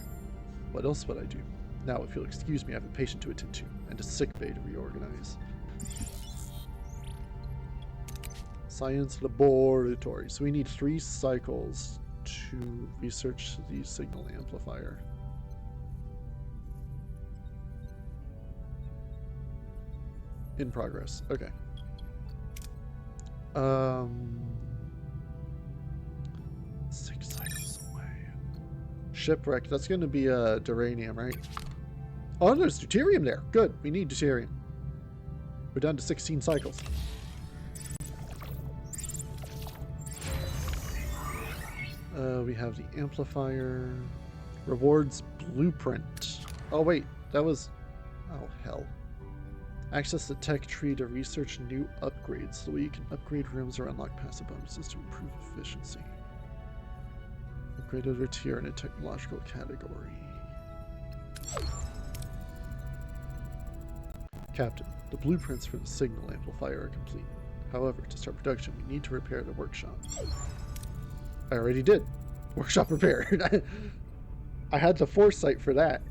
What else would I do? Now, if you'll excuse me, I have a patient to attend to, and a sickbay to reorganize. Science laboratory. So we need 3 cycles to research the signal amplifier. In progress. Okay. 6 cycles away. Shipwreck. That's going to be duranium, right? Oh, there's deuterium there. Good. We need deuterium. We're down to 16 cycles. We have the amplifier. Rewards blueprint. Oh, wait. That was... Oh, hell. Access the tech tree to research new upgrades. So you can upgrade rooms or unlock passive bonuses to improve efficiency. Upgrade over tier in a technological category. Captain, the blueprints for the signal amplifier are complete. However, to start production, we need to repair the workshop. I already did. Workshop repaired. I had the foresight for that.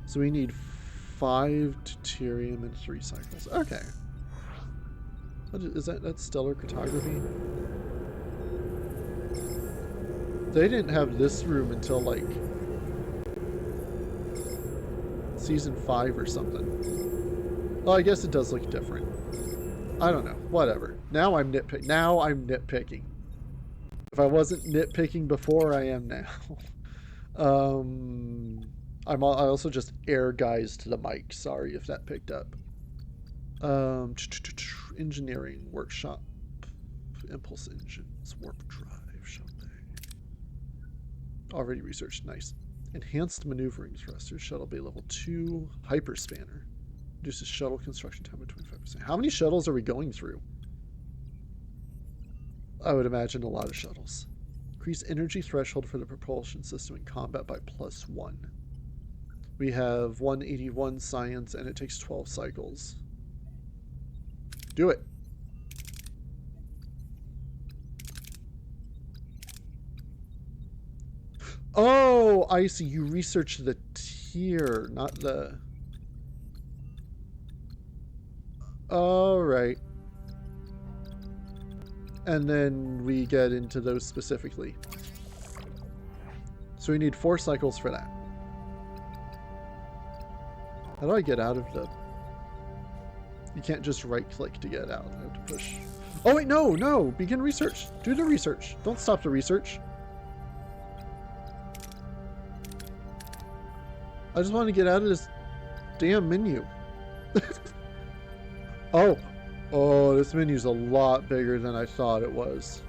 So we need 5 deuterium and 3 cycles. Okay. What is that? That's stellar cartography? They didn't have this room until like season 5 or something. Well, I guess it does look different. I don't know. Whatever. Now I'm nitpicking. If I wasn't nitpicking before, I am now. I also just air guys to the mic. Sorry if that picked up. Engineering workshop. Impulse engines. Warp drive. Shall they? Already researched. Nice. Enhanced maneuvering thrusters. Shuttle bay level 2. Hyperspanner. Reduces shuttle construction time by 25%. How many shuttles are we going through? I would imagine a lot of shuttles. Increase energy threshold for the propulsion system in combat by +1. We have 181 science and it takes 12 cycles. Do it. Oh, I see. You research the tier, not the... All right. And then we get into those specifically. So we need 4 cycles for that. How do I get out of the... You can't just right-click to get out. I have to push. Oh, wait, no, no. Begin research. Do the research. Don't stop the research. I just want to get out of this damn menu. Oh. Oh, this menu's a lot bigger than I thought it was.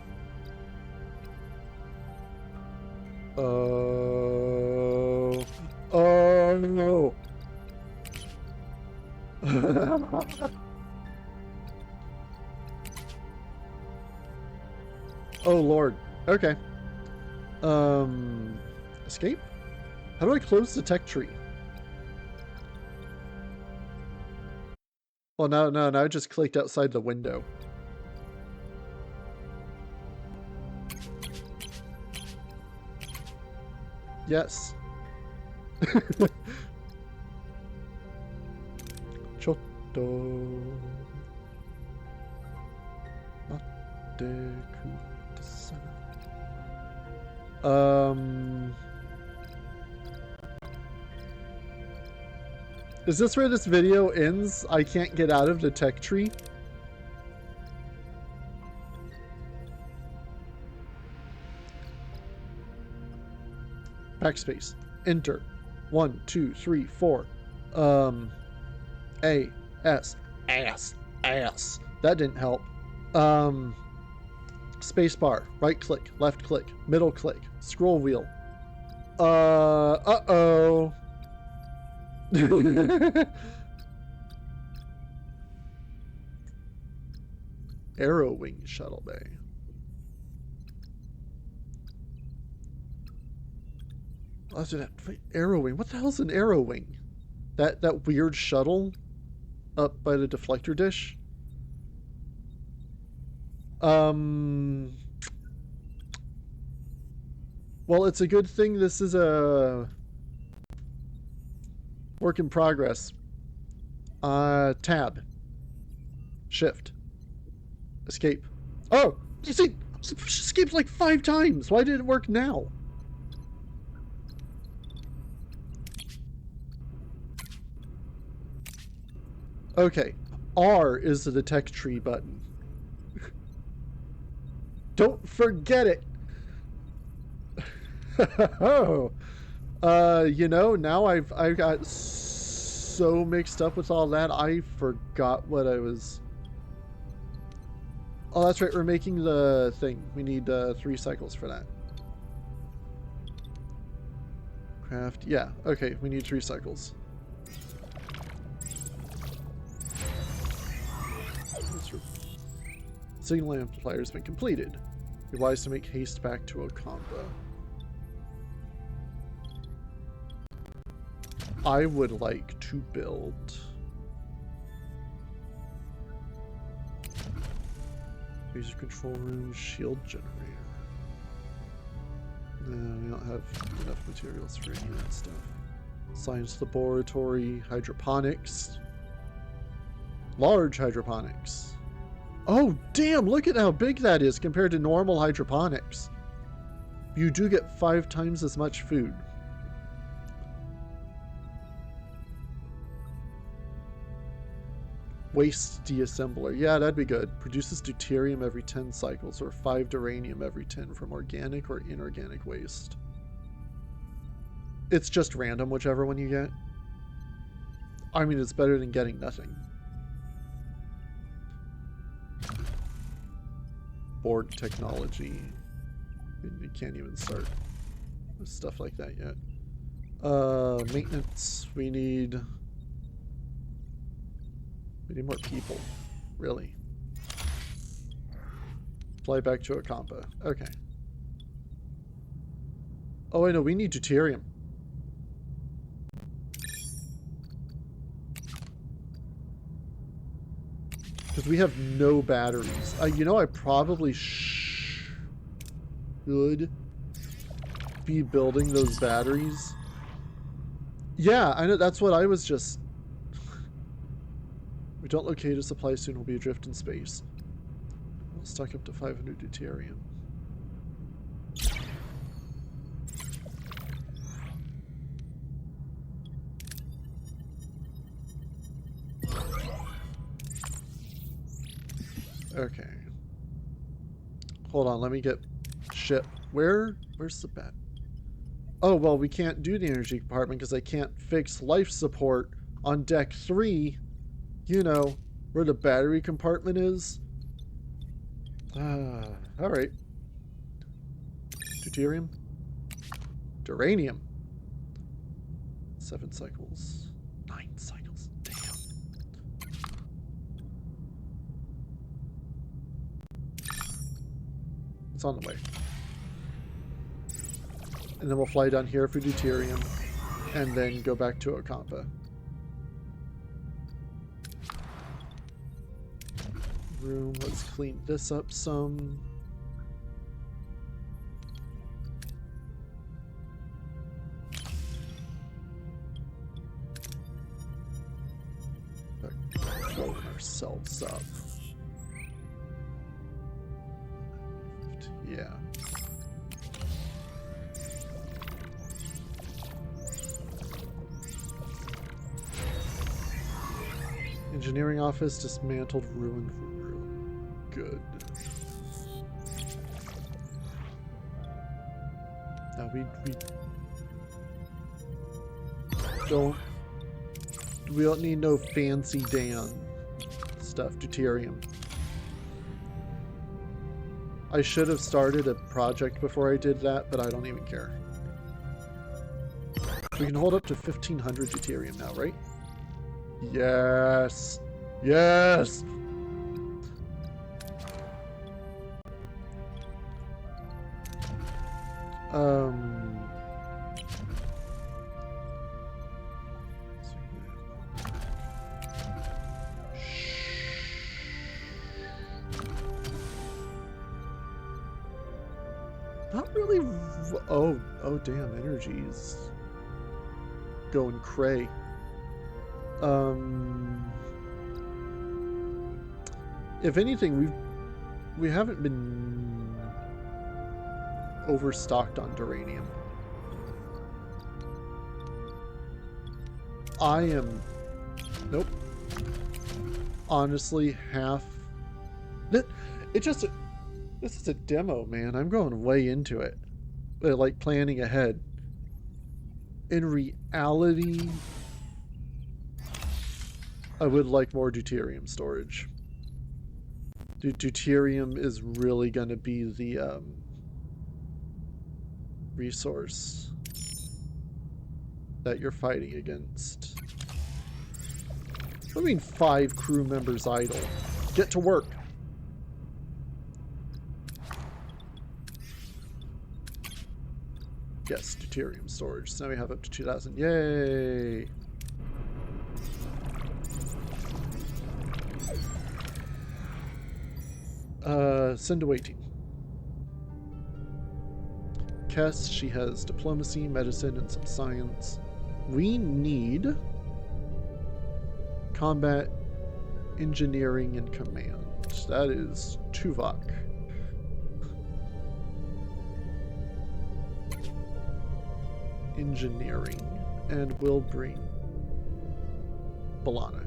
Oh. Oh, no. Oh, Lord. Okay. Escape? How do I close the tech tree? Well, no, I just clicked outside the window. Yes. Chotto. Is this where this video ends? I can't get out of the tech tree? Backspace. Enter. 1, 2, 3, 4. A. S. Ass. Ass. That didn't help. Space bar. Right click. Left click. Middle click. Scroll wheel. Uh-oh. Arrow Wing Shuttle Bay. Oh, Arrow Wing. What the hell's an Arrow Wing? That weird shuttle up by the deflector dish? Well, it's a good thing this is a work in progress. Tab. Shift. Escape. Oh! You see, escaped like 5 times. Why did it work now? Okay. R is the tech tree button. Don't forget it. Oh. You know, now I've got so mixed up with all that, I forgot what I was... Oh, that's right, we're making the thing. We need 3 cycles for that. Craft, yeah, okay, we need 3 cycles. Signal amplifier has been completed. Be wise to make haste back to Ocampa. I would like to build user control room, shield generator. No, we don't have enough materials for any of that stuff. Science laboratory, hydroponics. Large hydroponics. Oh, damn, look at how big that is compared to normal hydroponics. You do get 5 times as much food. Waste deassembler. Yeah, that'd be good. Produces deuterium every 10 cycles or 5 duranium every 10 from organic or inorganic waste. It's just random, whichever one you get. I mean, it's better than getting nothing. Board technology. You can't even start with stuff like that yet. Maintenance. We need We need more people. Really. Fly back to Akampa. Okay. Oh, I know. We need deuterium. Because we have no batteries. You know, I probably should be building those batteries. Yeah, I know. That's what I was just... We don't locate a supply soon. We'll be adrift in space. We'll stock up to 500 deuterium. Okay. Hold on, let me get ship. Where's the bat? Oh, well, we can't do the energy compartment because I can't fix life support on deck 3. You know, where the battery compartment is. Alright. Deuterium. Duranium. 7 cycles. 9 cycles. Damn. It's on the way. And then we'll fly down here for deuterium. And then go back to Akampa. Room. Let's clean this up some. Blowing ourselves up. Yeah. Engineering office dismantled, ruined. Good. Now we don't need no fancy Dan stuff. Deuterium. I should have started a project before I did that, but I don't even care. We can hold up to 1500 deuterium now, right? Yes. Yes. Not really. Oh damn, energy's going cray. If anything, we haven't been overstocked on duranium. I am... Nope. Honestly, half... This is a demo, man. I'm going way into it. Like, planning ahead. In reality, I would like more deuterium storage. Deuterium is really going to be the resource that you're fighting against. What do you mean 5 crew members idle? Get to work. Yes, deuterium storage. So now we have up to 2,000. Yay! Send to waiting. Kess, she has diplomacy, medicine, and some science. We need combat, engineering, and command. That is Tuvok. Engineering, and we'll bring Balana.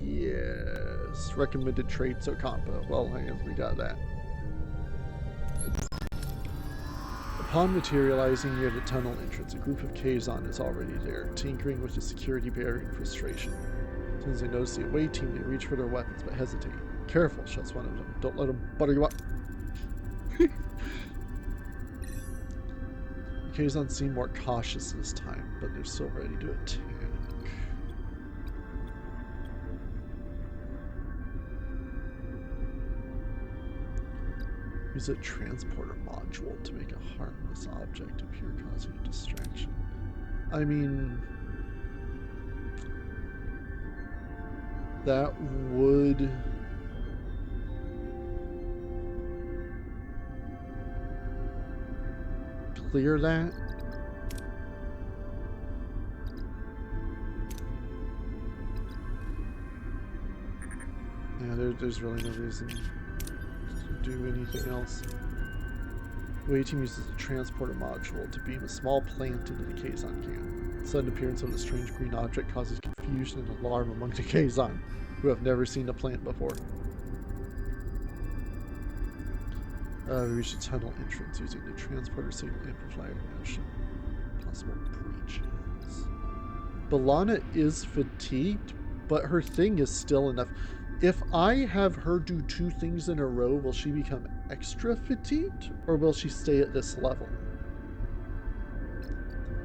Yes, recommended traits Okampa. Well, I guess we got that. Upon materializing near the tunnel entrance, a group of Kazon is already there, tinkering with the security barrier in frustration. As soon as they notice the away team, they reach for their weapons but hesitate. Careful, shouts one of them. Don't let them butter you up. Kazon seem more cautious this time, but they're still ready to attack. Use a transporter module to make a harmless object appear, causing a distraction. I mean, that would clear that. Yeah, there's really no reason to do anything else. The Way team uses a transporter module to beam a small plant into the Kazon camp. The sudden appearance of the strange green object causes confusion and alarm among the Kazon, who have never seen the plant before. We reach a tunnel entrance using the transporter signal amplifier notion. Possible breaches. Balana is fatigued, but her thing is still enough. If I have her do 2 things in a row, will she become extra fatigued, or will she stay at this level?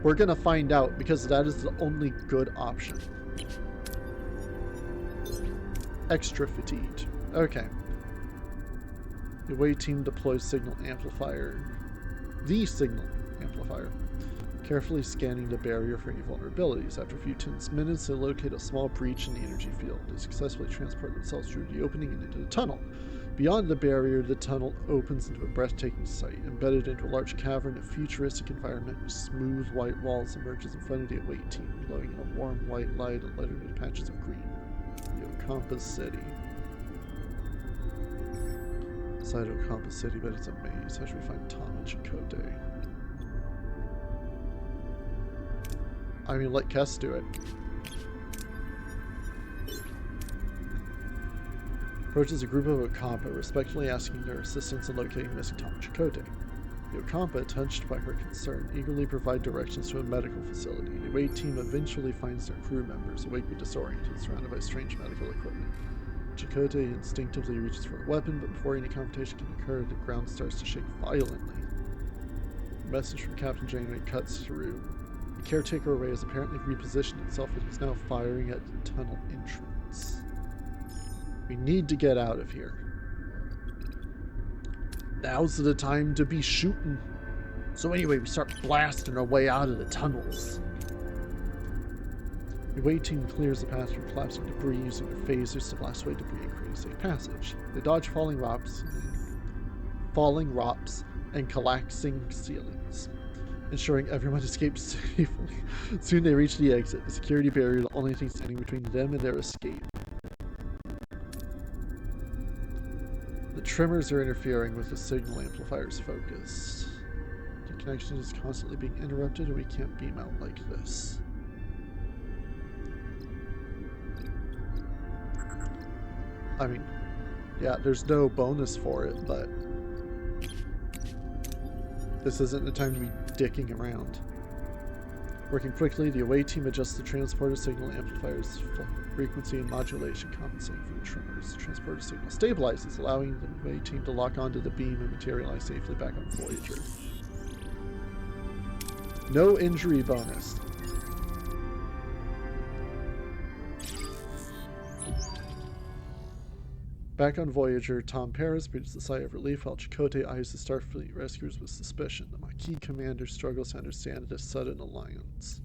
We're gonna find out, because that is the only good option. Extra fatigued. Okay. The away team deploys signal amplifier. The signal amplifier. Carefully scanning the barrier for any vulnerabilities. After a few tense minutes, they locate a small breach in the energy field. They successfully transport themselves through the opening and into the tunnel. Beyond the barrier, the tunnel opens into a breathtaking sight. Embedded into a large cavern, a futuristic environment with smooth white walls emerges in front of the away team, glowing in a warm white light and lettered with patches of green. The Okampa City. Inside Okampa City, but it's a maze. How should we find Tom and Chakotay? I mean, let Kess do it. Approaches a group of Okampa, respectfully asking their assistance in locating missing Tom and Chakotay. The Okampa, touched by her concern, eagerly provide directions to a medical facility. The away team eventually finds their crew members, awake but disoriented, surrounded by strange medical equipment. Chakotay instinctively reaches for a weapon, but before any confrontation can occur, the ground starts to shake violently. A message from Captain Janeway cuts through. The Caretaker array has apparently repositioned itself and is now firing at the tunnel entrance. We need to get out of here. Now's the time to be shooting. So anyway, we start blasting our way out of the tunnels. The away team clears the path through collapsing debris using their phasers to blast away debris and create a safe passage. They dodge falling rocks and collapsing ceilings, ensuring everyone escapes safely. Soon they reach the exit, the security barrier, the only thing standing between them and their escape. The tremors are interfering with the signal amplifier's focus. The connection is constantly being interrupted and we can't beam out like this. I mean, yeah, there's no bonus for it, but this isn't the time to be dicking around. Working quickly, the away team adjusts the transporter signal amplifier's frequency and modulation, compensating for the tremors. The transporter signal stabilizes, allowing the away team to lock onto the beam and materialize safely back on Voyager. No injury bonus. Back on Voyager, Tom Paris breathes a sigh of relief while Chakotay eyes the Starfleet rescuers with suspicion. The Maquis commander struggles to understand this sudden alliance.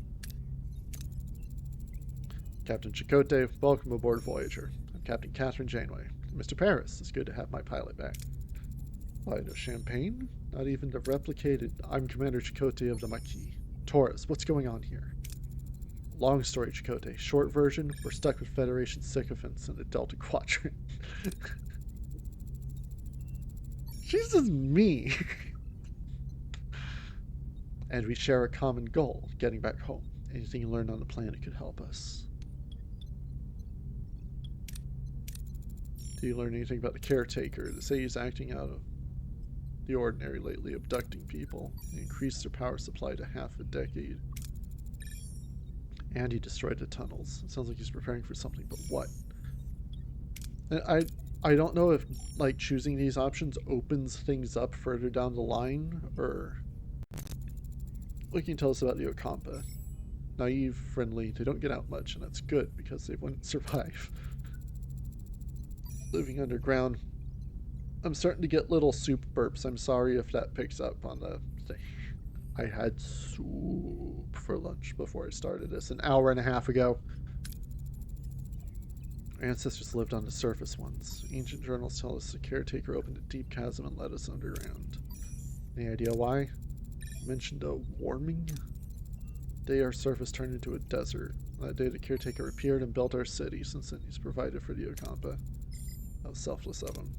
Captain Chakotay, welcome aboard Voyager. I'm Captain Catherine Janeway. Mr. Paris, it's good to have my pilot back. Why, no champagne? Not even the replicated... I'm Commander Chakotay of the Maquis. Taurus, what's going on here? Long story, Chakotay. Short version, we're stuck with Federation sycophants in the Delta Quadrant. She's just me. And we share a common goal, getting back home. Anything you learn on the planet could help us. Do you learn anything about the Caretaker? They say he's acting out of the ordinary lately, abducting people. He increased their power supply to half a decade. And he destroyed the tunnels. It sounds like he's preparing for something, but what? And I don't know if, like, choosing these options opens things up further down the line, or... What can you tell us about the Okampa? Naive, friendly, they don't get out much, and that's good because they wouldn't survive. Living underground. I'm starting to get little soup burps. I'm sorry if that picks up on the thing. I had soup for lunch before I started this an hour and a half ago. Our ancestors lived on the surface once. Ancient journals tell us the Caretaker opened a deep chasm and led us underground. Any idea why? You mentioned a warming? The day our surface turned into a desert. That day the Caretaker appeared and built our city. Since then he's provided for the Okampa. That was selfless of him.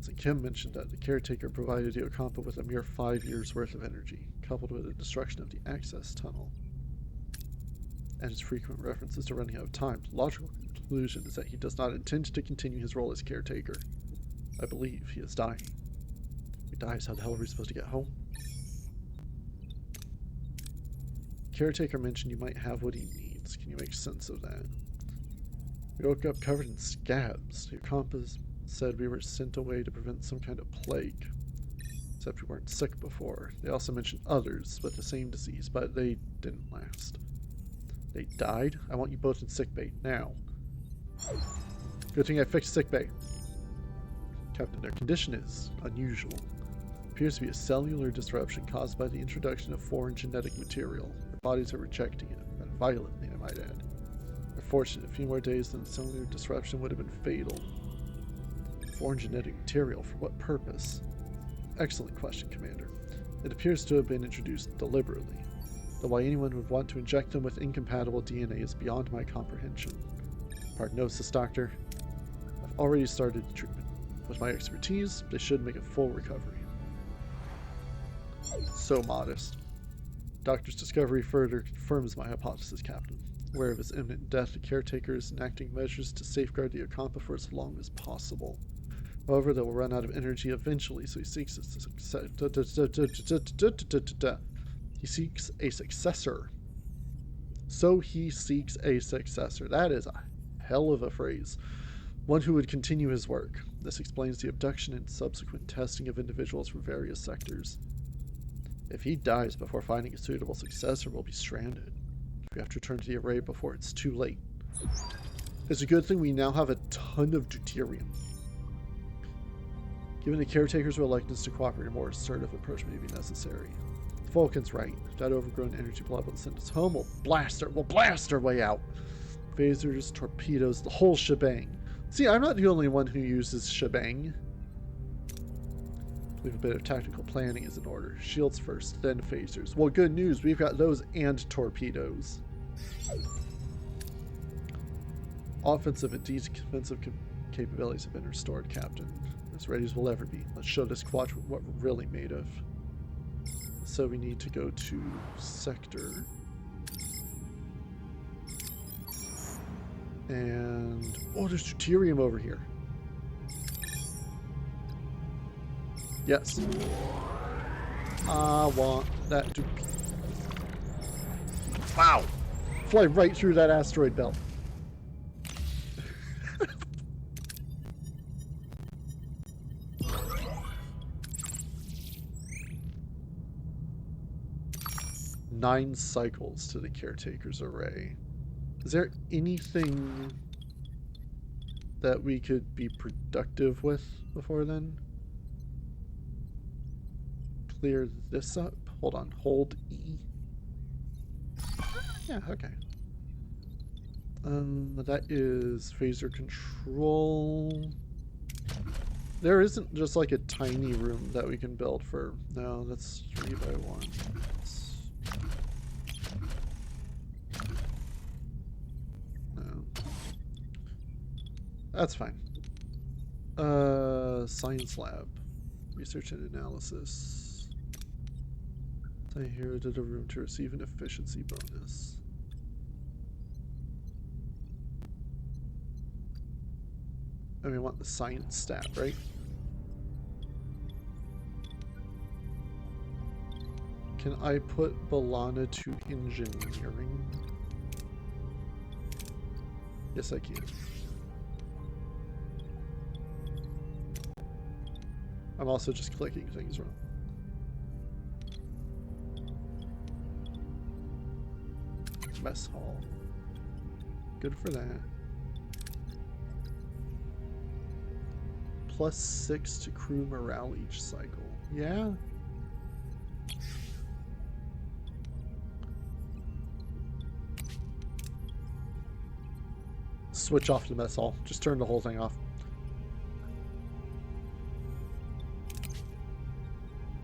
So Kim mentioned that the Caretaker provided the Okampa with a mere 5 years worth of energy, coupled with the destruction of the access tunnel. And his frequent references to running out of time. The logical conclusion is that he does not intend to continue his role as Caretaker. I believe he is dying. If he dies, how the hell are we supposed to get home? Caretaker mentioned you might have what he needs. Can you make sense of that? We woke up covered in scabs. The Okampas said we were sent away to prevent some kind of plague. Except we weren't sick before. They also mentioned others with the same disease, but they didn't last. They died? I want you both in sickbay now. Good thing I fixed sickbay. Captain, their condition is unusual. It appears to be a cellular disruption caused by the introduction of foreign genetic material. Their bodies are rejecting it, and violently, I might add. They're fortunate. A few more days than the cellular disruption would have been fatal. Foreign genetic material, for what purpose? Excellent question, Commander. It appears to have been introduced deliberately. Though why anyone would want to inject them with incompatible DNA is beyond my comprehension. Prognosis, Doctor. I've already started the treatment. With my expertise, they should make a full recovery. So modest. Doctor's discovery further confirms my hypothesis, Captain. Aware of his imminent death, the Caretaker is enacting measures to safeguard the Okampa for as long as possible. However, they will run out of energy eventually, so he seeks a successor. So he seeks a successor. That is a hell of a phrase. One who would continue his work. This explains the abduction and subsequent testing of individuals from various sectors. If he dies before finding a suitable successor, we'll be stranded. We have to return to the array before it's too late. It's a good thing we now have a ton of deuterium. Given the Caretaker's reluctance to cooperate, a more assertive approach may be necessary. Vulcan's right. If that overgrown energy blob will send us home, we'll blast our way out. Phasers, torpedoes, the whole shebang. See, I'm not the only one who uses shebang. I believe a bit of tactical planning is in order. Shields first, then phasers. Well, good news, we've got those and torpedoes. Offensive and defensive capabilities have been restored, Captain. As ready as we'll ever be. Let's show this quadrant what we're really made of. So we need to go to sector. And oh, there's deuterium over here. Yes. I want that to be. Wow. Fly right through that asteroid belt. Nine cycles to the Caretaker's array. Is there anything that we could be productive with before then? Clear this up. Hold on. Hold E. Yeah, okay. That is phaser control. There isn't just like a tiny room that we can build for. No, that's 3x1. That's fine. Science lab. Research and analysis. I inherited a room to receive an efficiency bonus. And we want the science stat, right? Can I put Balana to engineering? Yes, I can. I'm also just clicking things wrong. mess hall. Good for that. +6 to crew morale each cycle. Yeah. Switch off the mess hall. Just turn the whole thing off.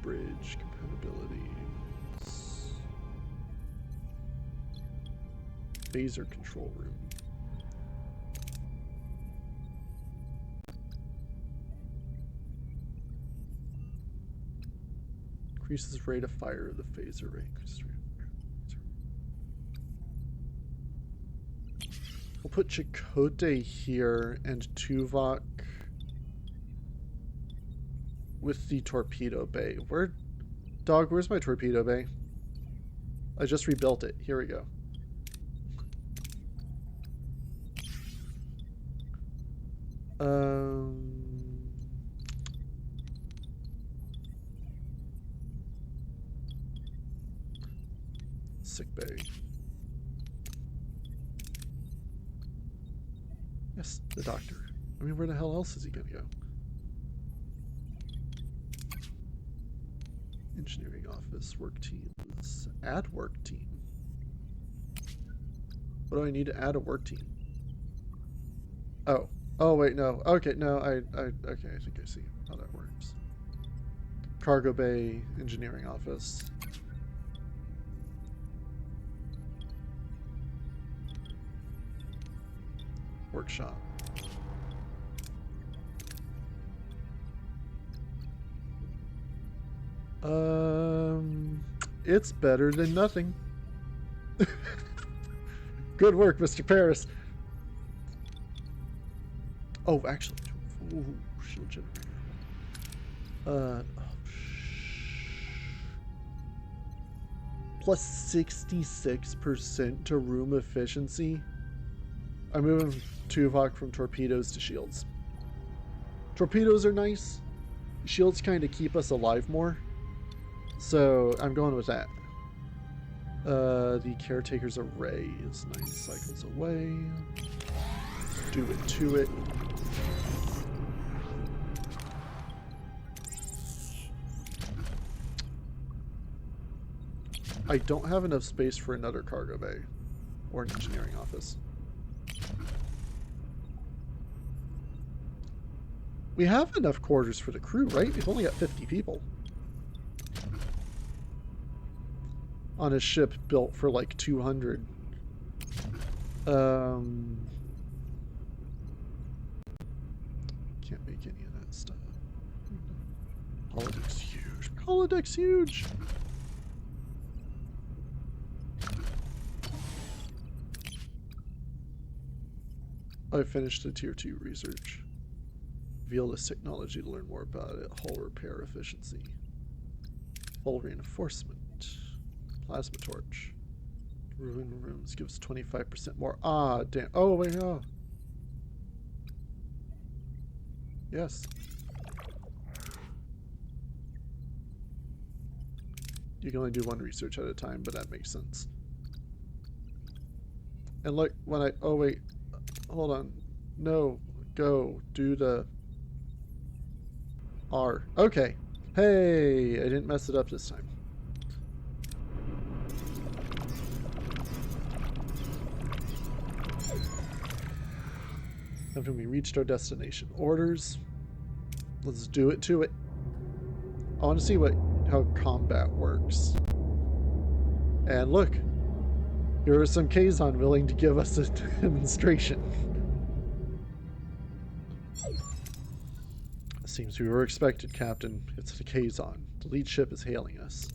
Bridge compatibilities. Phaser control room. Increases rate of fire of the phaser rate. We'll put Chakotay here and Tuvok with the torpedo bay. Where's my torpedo bay? I just rebuilt it. Here we go. Sick bay. Yes, the doctor. I mean, where the hell else is he gonna go? Engineering office, work teams. Add work team. What do I need to add a work team? Oh. Oh, wait, no. Okay, no, okay, I think I see how that works. Cargo bay, engineering office. Workshop. It's better than nothing. Good work, Mr. Paris. Oh, actually, ooh, shield generator. Plus 66% to room efficiency. I'm moving Tuvok from torpedoes to shields. Torpedoes are nice. Shields kind of keep us alive more. So I'm going with that. The Caretaker's array is 9 cycles away. Do it to it. I don't have enough space for another cargo bay or an engineering office. We have enough quarters for the crew, right? We've only got 50 people. On a ship built for like 200. Can't make any of that stuff. Holodeck's huge. Holodeck's huge. I finished the tier 2 research. Reveal this technology to learn more about it. Hull repair efficiency. Hull reinforcement. Plasma torch. Ruin rooms gives 25% more. Ah, damn. Oh, wait, no. Yes. You can only do one research at a time, but that makes sense. And look, when I... Oh, wait. Hold on. No. Go. Do the... R. Okay. Hey, I didn't mess it up this time. After we reached our destination. Orders. Let's do it to it. I want to see how combat works. And look. Here are some Kazon willing to give us a demonstration. Seems we were expected, Captain. It's the Kazon. The lead ship is hailing us.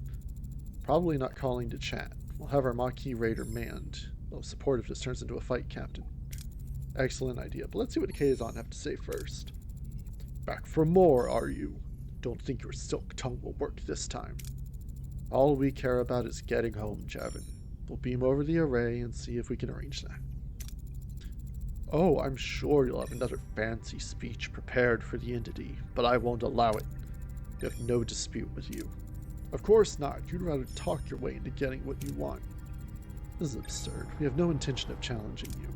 Probably not calling to chat. We'll have our Maquis Raider manned. Well, support if this turns into a fight, Captain. Excellent idea, but let's see what the Kazon have to say first. Back for more, are you? Don't think your silk tongue will work this time. All we care about is getting home, Javin. We'll beam over the array and see if we can arrange that. Oh, I'm sure you'll have another fancy speech prepared for the entity, but I won't allow it. We have no dispute with you. Of course not. You'd rather talk your way into getting what you want. This is absurd. We have no intention of challenging you.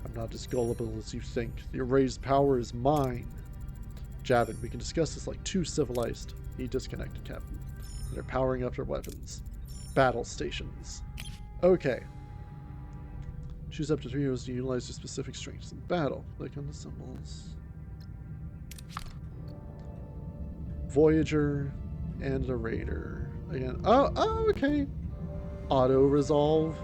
I'm not as gullible as you think. The erased power is mine. Javin, we can discuss this like two civilized. He disconnected, Captain. They're powering up their weapons. Battle stations. Okay. Choose up to 3 heroes to utilize their specific strengths in battle. Click on the symbols. Voyager and the Raider. Again. Oh, okay. Auto resolve.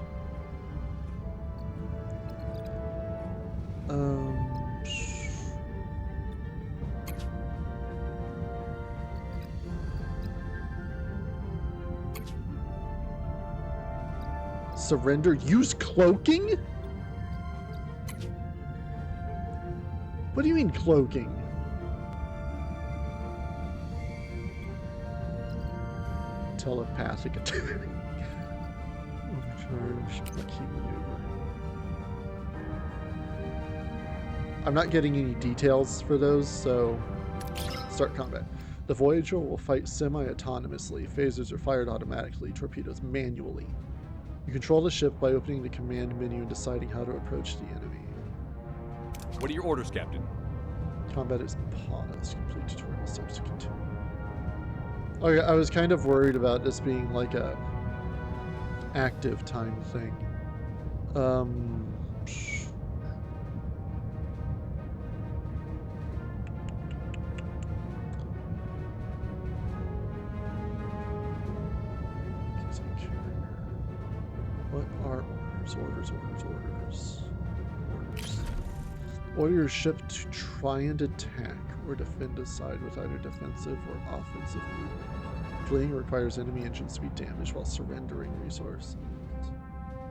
Surrender. Use cloaking? What do you mean cloaking? Telepathic attack. Overcharge. Key maneuver. I'm not getting any details for those, so start combat. The Voyager will fight semi-autonomously. Phasers are fired automatically, torpedoes manually. You control the ship by opening the command menu and deciding how to approach the enemy. What are your orders, Captain? Combat is paused. Complete tutorial steps to continue. Okay, I was kind of worried about this being like a active time thing. What are orders? Orders. Order your ship to try and attack or defend a side with either defensive or offensive movement. Fleeing requires enemy engines to be damaged while surrendering resources.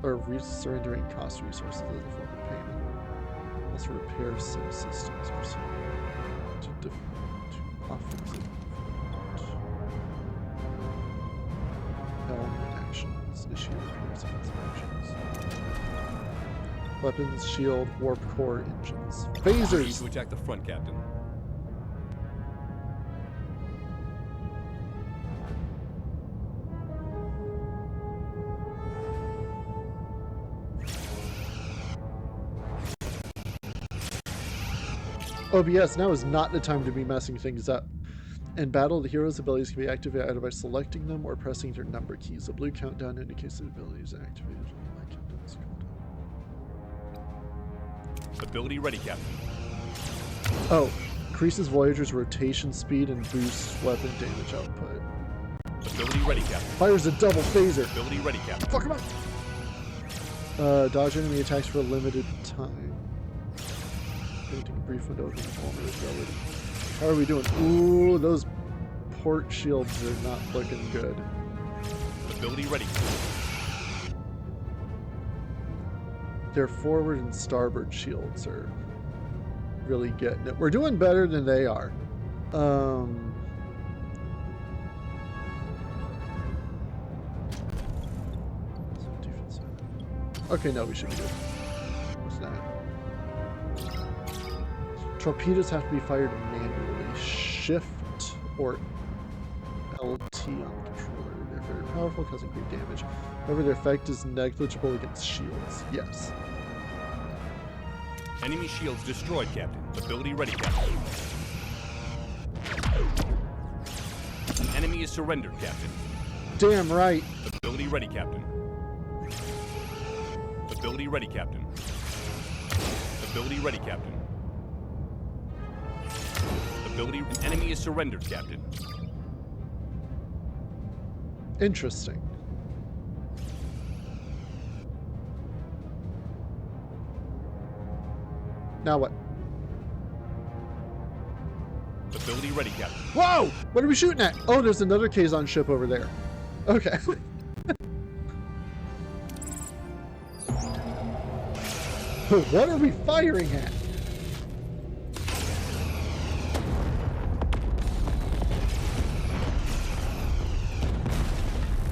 Or surrendering cost resources as a form of payment. Also repair subsystems pursuant to offensive movement. Element actions. Initiate repairs offensive actions. Weapons, shield, warp core, engines. Phasers! Need to attack the front, Captain. OBS, now is not the time to be messing things up. In battle, the hero's abilities can be activated either by selecting them or pressing their number keys. A blue countdown indicates the ability is activated. Ability ready, Captain. Oh, increases Voyager's rotation speed and boosts weapon damage output. Ability ready, Captain. Fires a double phaser. Ability ready, Captain. Fuck him up. Dodge enemy attacks for a limited time. Granting a brief window of invulnerability. How are we doing? Ooh, those port shields are not looking good. Ability ready, Captain. Their forward and starboard shields are really getting it. We're doing better than they are. Okay, no, we should be good. What's that? Torpedoes have to be fired manually. Shift or LT on the controller. They're very powerful, causing great damage. However, their effect is negligible against shields. Yes. Enemy shields destroyed, Captain. Ability ready, Captain. Enemy is surrendered, Captain. Damn right. Ability ready, Captain. Ability ready, Captain. Ability ready, Captain. Ability. Enemy is surrendered, Captain. Interesting. Now what? Ability ready, Captain. Whoa! What are we shooting at? Oh, there's another Kazon ship over there. Okay. What are we firing at?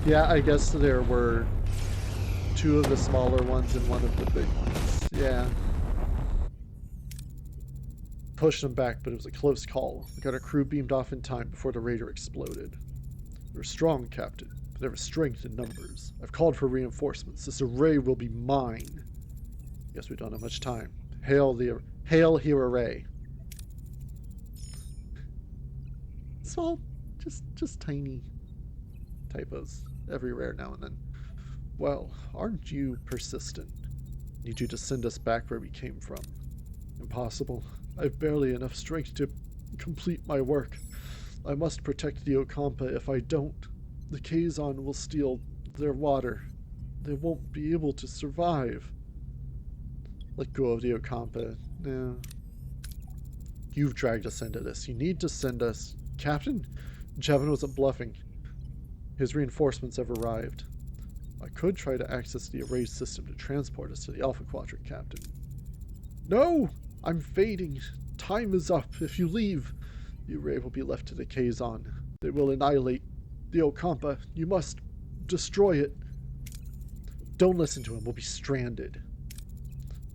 Yeah, I guess there were 2 of the smaller ones and 1 of the big ones. Yeah. Pushed them back, but it was a close call. We got our crew beamed off in time before the Raider exploded. We're strong, Captain, There is strength in numbers. I've called for reinforcements. This array will be mine. Guess we don't have much time. Hail here array. Small, just tiny typos everywhere now and then. Well, aren't you persistent? Need you to send us back where we came from. Impossible. I've barely enough strength to complete my work. I must protect the Okampa. If I don't, the Kazon will steal their water. They won't be able to survive. Let go of the Okampa. No. You've dragged us into this. You need to send us... Captain? Javin wasn't bluffing. His reinforcements have arrived. I could try to access the array system to transport us to the Alpha Quadrant, Captain. No! I'm fading. Time is up. If you leave, the array will be left to the Kazon. They will annihilate the Okampa. You must destroy it. Don't listen to him. We'll be stranded.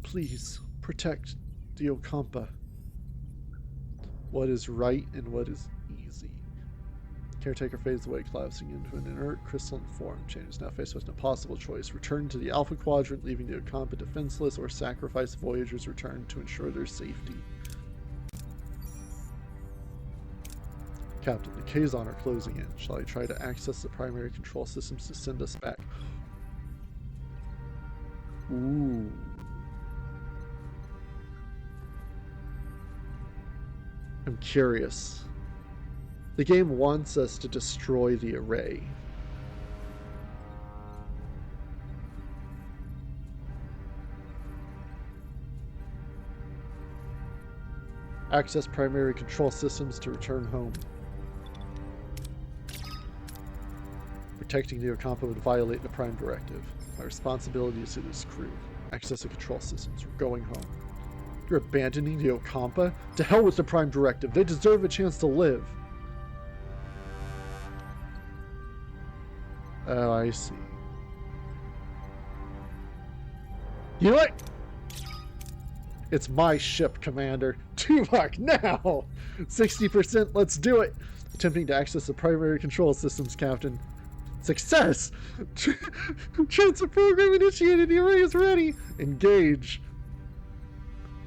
Please, protect the Okampa. What is right and what is easy. Caretaker fades away, collapsing into an inert crystalline form. Jane is now faced with an impossible choice. Return to the Alpha Quadrant, leaving the Okampa defenseless, or sacrifice Voyager's return to ensure their safety. Captain, the Kazon are closing in. Shall I try to access the primary control systems to send us back? Ooh. I'm curious. The game wants us to destroy the array. Access primary control systems to return home. Protecting the Okampa would violate the Prime Directive. My responsibility is to this crew. Access the control systems. We're going home. You're abandoning the Okampa? To hell with the Prime Directive. They deserve a chance to live. Oh, I see. You know what? It's my ship, Commander. Tuvok, now! 60%, let's do it! Attempting to access the primary control systems, Captain. Success! Transfer program initiated. The array is ready. Engage.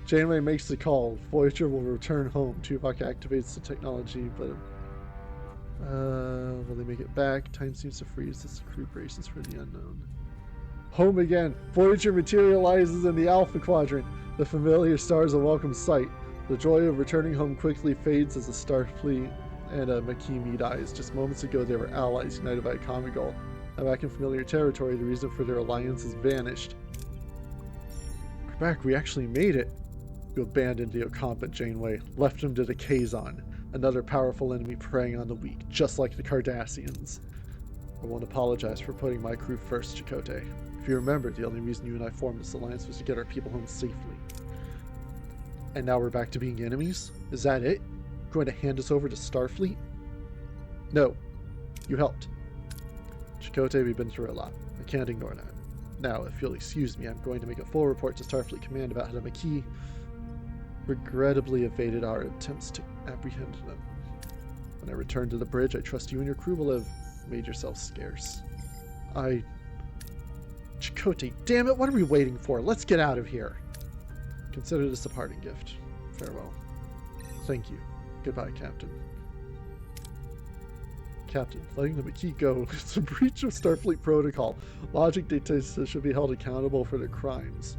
Janeway makes the call. Voyager will return home. Tuvok activates the technology, but... will they make it back? Time seems to freeze as the crew braces for the unknown. Home again. Voyager materializes in the Alpha Quadrant. The familiar star is a welcome sight. The joy of returning home quickly fades as the Starfleet and Makimi dies. Just moments ago, they were allies united by a common goal. Now back in familiar territory, the reason for their alliance has vanished. We're back. We actually made it. You abandoned the Okampa, Janeway. Left him to the Kazon. Another powerful enemy preying on the weak, just like the Cardassians. I won't apologize for putting my crew first, Chakotay. If you remember, the only reason you and I formed this alliance was to get our people home safely. And now we're back to being enemies? Is that it? Going to hand us over to Starfleet? No. You helped. Chakotay, we've been through a lot. I can't ignore that. Now, if you'll excuse me, I'm going to make a full report to Starfleet Command about how the Maquis regrettably evaded our attempts to apprehend them. When I return to the bridge, I trust you and your crew will have made yourselves scarce. Chakotay, damn it, what are we waiting for? Let's get out of here. Consider this a parting gift. Farewell. Thank you. Goodbye, Captain. Captain, letting the Maquis go is a breach of Starfleet protocol. Logic dictates they should be held accountable for their crimes.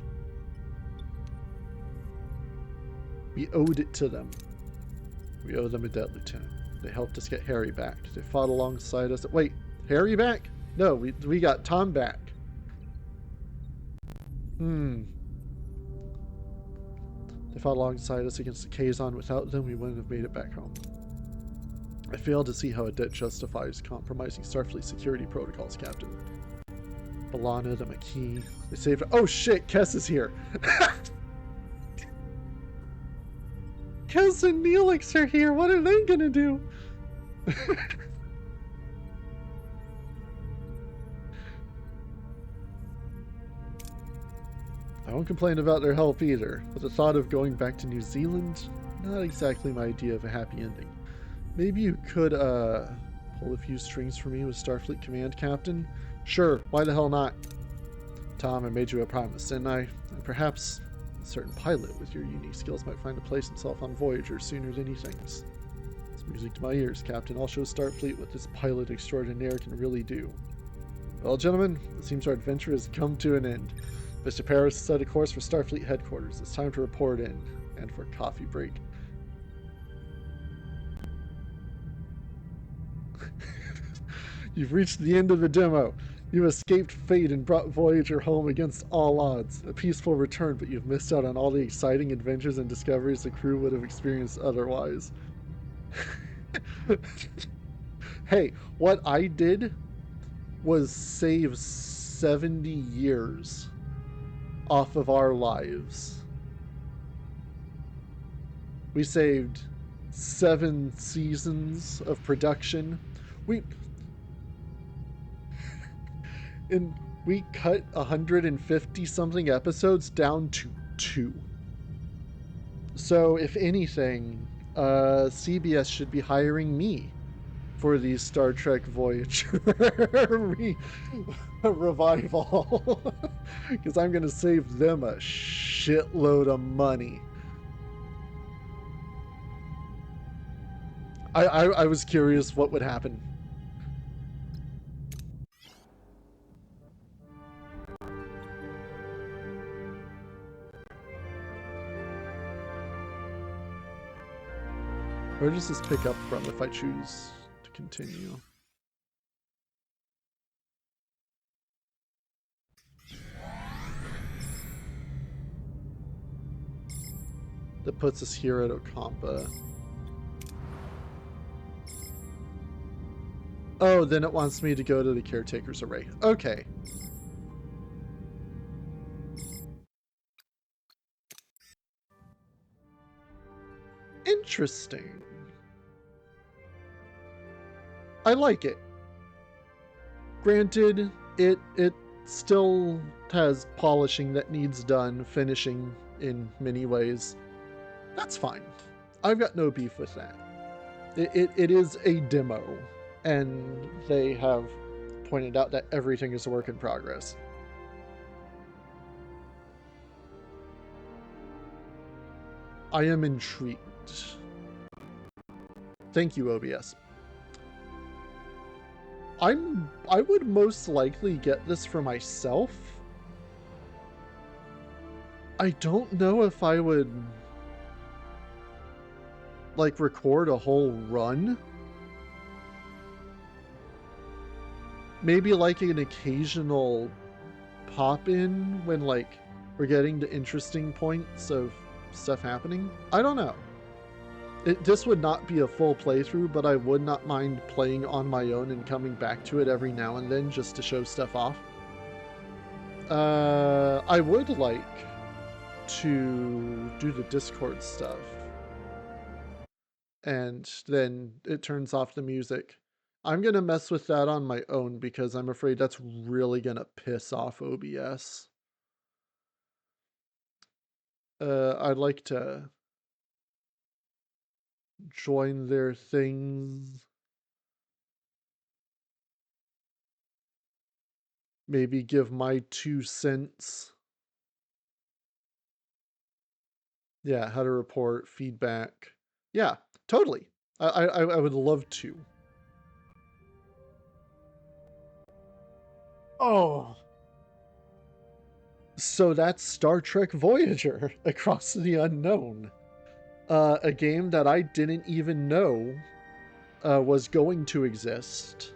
We owed it to them. We owe them a debt, Lieutenant. They helped us get Harry back. They fought alongside us. Wait, Harry back? No, we got Tom back. They fought alongside us against the Kazon. Without them, we wouldn't have made it back home. I fail to see how a debt justifies compromising Starfleet security protocols, Captain. B'Elanna, the Maquis, they saved... Oh shit, Kess is here! Kess and Neelix are here, what are they gonna do? I won't complain about their help either, but the thought of going back to New Zealand, not exactly my idea of a happy ending. Maybe you could, pull a few strings for me with Starfleet Command, Captain? Sure, why the hell not? Tom, I made you a promise, didn't I? And perhaps a certain pilot with your unique skills might find a place himself on Voyager sooner than he thinks. It's music to my ears, Captain. I'll show Starfleet what this pilot extraordinaire can really do. Well, gentlemen, it seems our adventure has come to an end. Mr. Paris has set a course for Starfleet headquarters. It's time to report in, and for coffee break. You've reached the end of the demo. You escaped fate and brought Voyager home against all odds. A peaceful return, but you've missed out on all the exciting adventures and discoveries the crew would have experienced otherwise. Hey, what I did was save 70 years off of our lives. We saved 7 seasons of production. We cut 150 something episodes down to 2. So if anything, CBS should be hiring me for the Star Trek Voyager revival, because I'm going to save them a shitload of money. I was curious what would happen. Where does this pick up from if I choose to continue? That puts us here at Ocampa. Oh, then it wants me to go to the Caretaker's array. Okay. Interesting. I like it. Granted, it still has polishing that needs done, finishing in many ways. That's fine. I've got no beef with that. It is a demo, and they have pointed out that everything is a work in progress. I am intrigued. Thank you, OBS. I would most likely get this for myself. I don't know if I would like record a whole run. Maybe like an occasional pop in when like we're getting to interesting points of stuff happening. I don't know. This would not be a full playthrough, but I would not mind playing on my own and coming back to it every now and then just to show stuff off. I would like to do the Discord stuff. And then it turns off the music. I'm going to mess with that on my own because I'm afraid that's really going to piss off OBS. I'd like to join their things. Maybe give my 2 cents. Yeah, how to report, feedback. Yeah, totally. I would love to. Oh. So that's Star Trek Voyager, Across the Unknown. A game that I didn't even know was going to exist.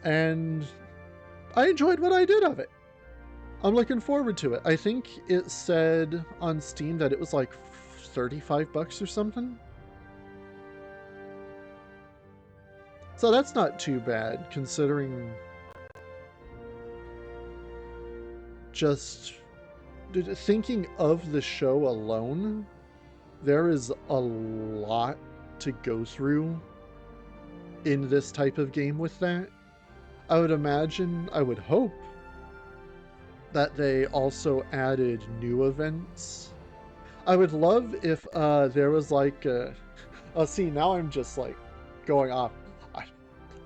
And I enjoyed what I did of it. I'm looking forward to it. I think it said on Steam that it was like $35 or something. So that's not too bad, considering just thinking of the show alone, there is a lot to go through in this type of game with that. I would imagine, I would hope, that they also added new events. I would love if there was like oh, see, now I'm just like going off.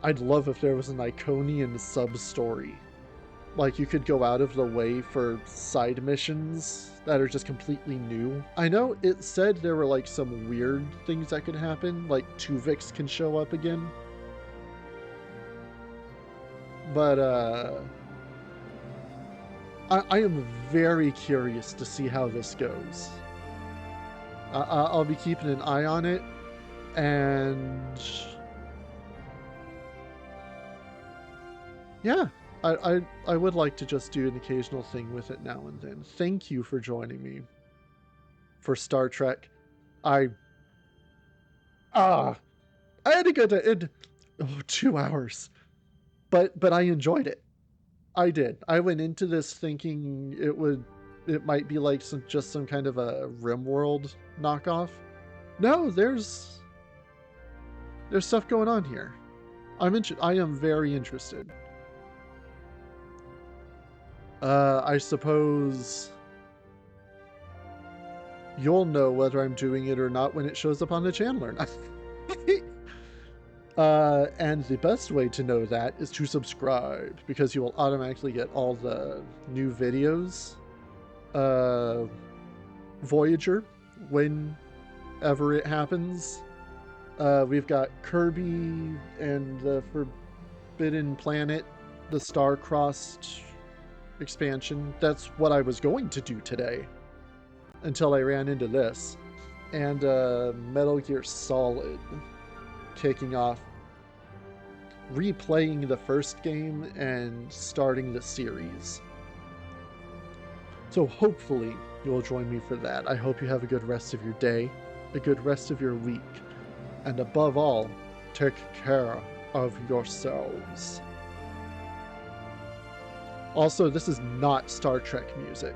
I'd love if there was an Iconian sub-story. Like, you could go out of the way for side missions that are just completely new. I know it said there were, like, some weird things that could happen, like Tuvix can show up again. But, I am very curious to see how this goes. I'll be keeping an eye on it, and yeah, I would like to just do an occasional thing with it now and then. Thank you for joining me for Star Trek. I had a good 2 hours, but I enjoyed it. I did. I went into this thinking it might be like just some kind of a RimWorld knockoff. No, there's stuff going on here. I am very interested. I suppose you'll know whether I'm doing it or not when it shows up on the channel or not. And the best way to know that is to subscribe, because you will automatically get all the new videos. Voyager, whenever it happens. We've got Kirby and the Forbidden Planet, the Star-Crossed expansion. That's what I was going to do today, until I ran into this. And Metal Gear Solid kicking off, replaying the first game and starting the series. So hopefully you'll join me for that. I hope you have a good rest of your day, a good rest of your week, and above all, take care of yourselves. Also, this is not Star Trek music.